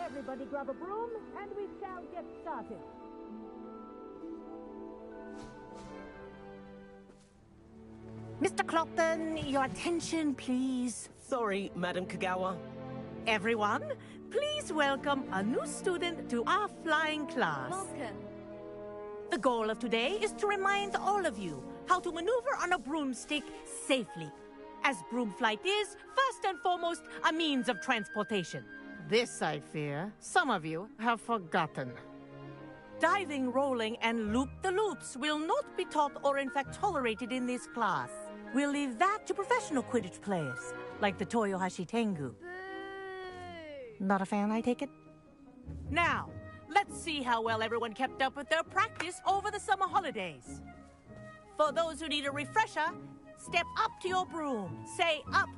Everybody grab a broom, and we shall get started. Mr. Clopton, your attention, please. Sorry, Madam Kagawa. Everyone, please welcome a new student to our flying class. Welcome. The goal of today is to remind all of you how to maneuver on a broomstick safely, as broom flight is, first and foremost, a means of transportation. This, I fear, some of you have forgotten. Diving, rolling, and loop-the-loops will not be taught or in fact tolerated in this class. We'll leave that to professional Quidditch players, like the Toyohashi Tengu. Not a fan, I take it? Now, let's see how well everyone kept up with their practice over the summer holidays. For those who need a refresher, step up to your broom, say up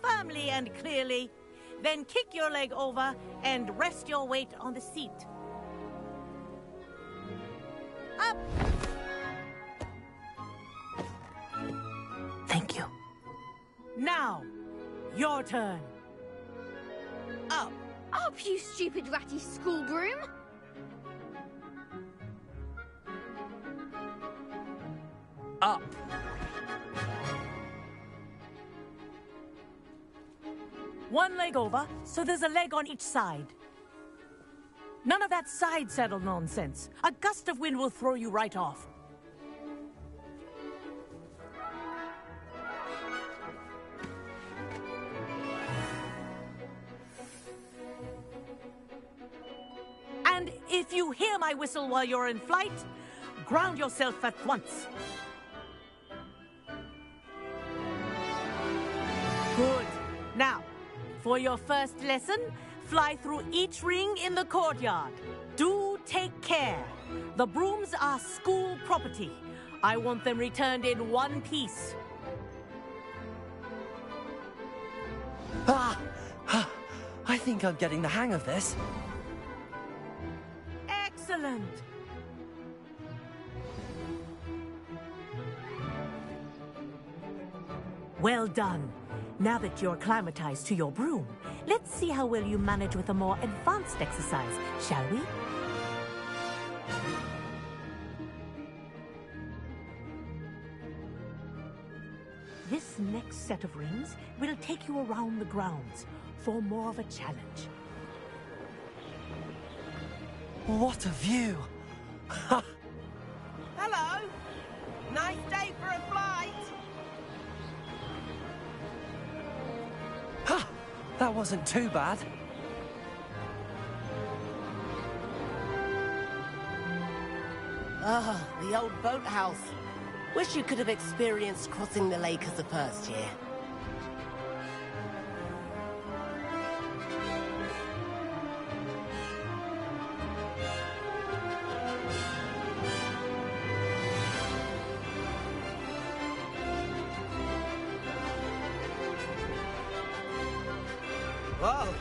firmly and clearly, then kick your leg over and rest your weight on the seat. Up! Thank you. Now, your turn. Up. Up, you stupid ratty school broom! Up. One leg over, so there's a leg on each side. None of that side saddle nonsense. A gust of wind will throw you right off. And if you hear my whistle while you're in flight, ground yourself at once. Good. Now, for your first lesson, fly through each ring in the courtyard. Do take care. The brooms are school property. I want them returned in one piece. I think I'm getting the hang of this. Excellent. Well done. Now that you're acclimatized to your broom, let's see how well you manage with a more advanced exercise, shall we? This next set of rings will take you around the grounds for more of a challenge. What a view! Hello! Nice day for a flight! That wasn't too bad. Ah, the old boathouse. Wish you could have experienced crossing the lake as a first year. Whoa,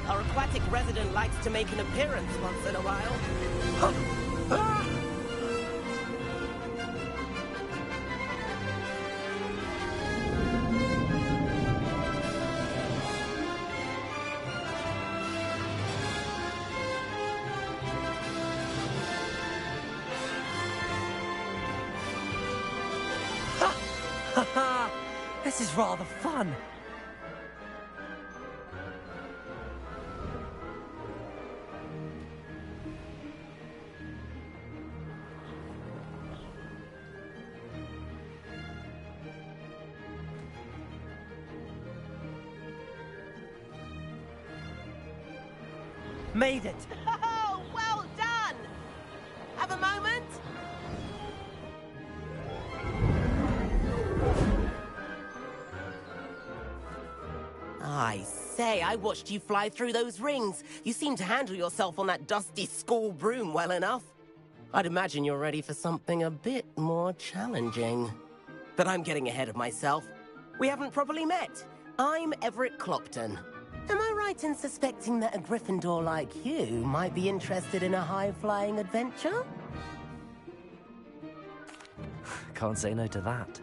our aquatic resident likes to make an appearance once in a while. This is rather fun. Made it! Oh, well done! Have a moment? I say, I watched you fly through those rings. You seem to handle yourself on that dusty school broom well enough. I'd imagine you're ready for something a bit more challenging. But I'm getting ahead of myself. We haven't properly met. I'm Everett Clopton. Am I right in suspecting that a Gryffindor like you might be interested in a high-flying adventure? Can't say no to that.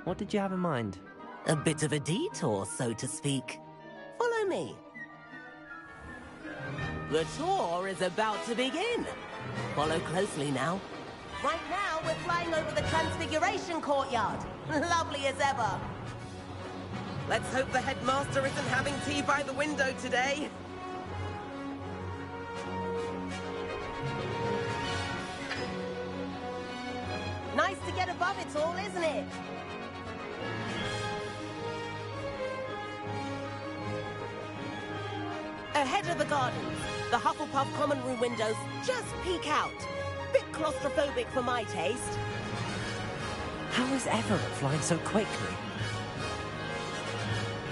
What did you have in mind? A bit of a detour, so to speak. Follow me. The tour is about to begin. Follow closely now. Right now, we're flying over the Transfiguration Courtyard. Lovely as ever. Let's hope the headmaster isn't having tea by the window today. Nice to get above it all, isn't it? Ahead of the gardens, the Hufflepuff common room windows just peek out. Bit claustrophobic for my taste. How is Everett flying so quickly?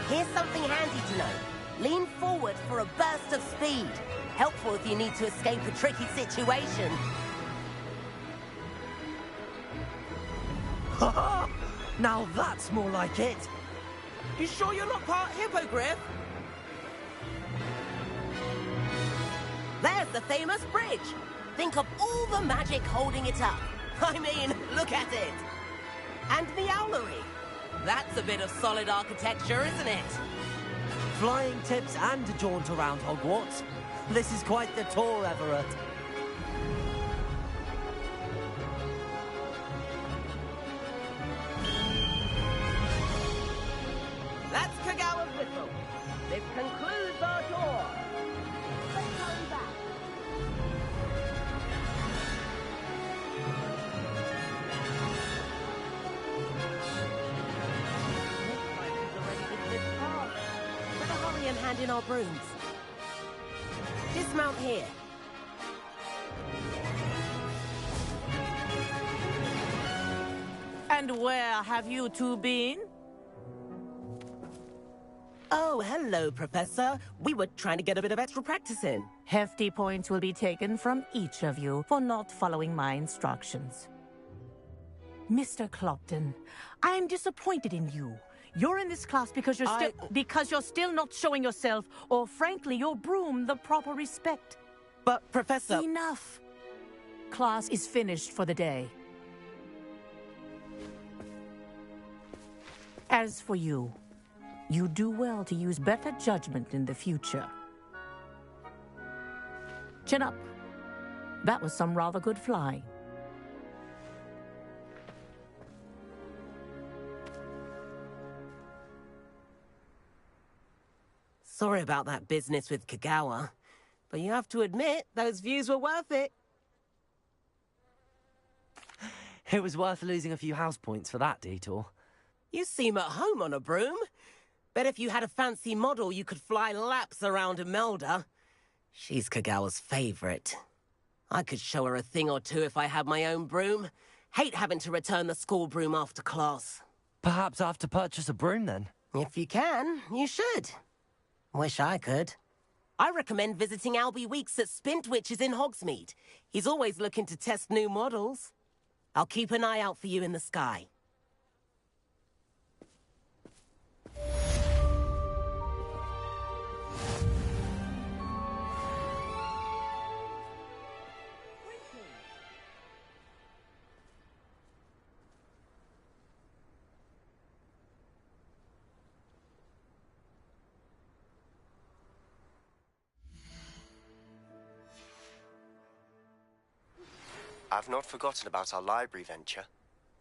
Here's something handy to know. Lean forward for a burst of speed. Helpful if you need to escape a tricky situation. Now that's more like it. You sure you're not part hippogriff? There's the famous bridge. Think of all the magic holding it up. I mean, look at it. And the owlery. That's a bit of solid architecture, isn't it? Flying tips and a jaunt around Hogwarts. This is quite the tour, Everett. That's Kagawa's whistle. This concludes our tour. Let's hurry back. Looks like he's already dismissed cars. Better hurry and hand in our brooms. Dismount here. And where have you two been? Oh, hello, Professor. We were trying to get a bit of extra practice in. Hefty points will be taken from each of you for not following my instructions. Mr. Clopton, I am disappointed in you. You're in this class because you're still not showing yourself, or frankly, your broom the proper respect. But, Professor... Enough. Class is finished for the day. As for you, you do well to use better judgment in the future. Chin up. That was some rather good flying. Sorry about that business with Kagawa, but you have to admit, those views were worth it. It was worth losing a few house points for that detour. You seem at home on a broom. Bet if you had a fancy model, you could fly laps around Imelda. She's Kagawa's favorite. I could show her a thing or two if I had my own broom. Hate having to return the school broom after class. Perhaps I have to purchase a broom then? If you can, you should. Wish I could. I recommend visiting Albie Weeks at Spintwitches in Hogsmeade. He's always looking to test new models. I'll keep an eye out for you in the sky. I've not forgotten about our library venture.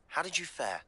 How did you fare?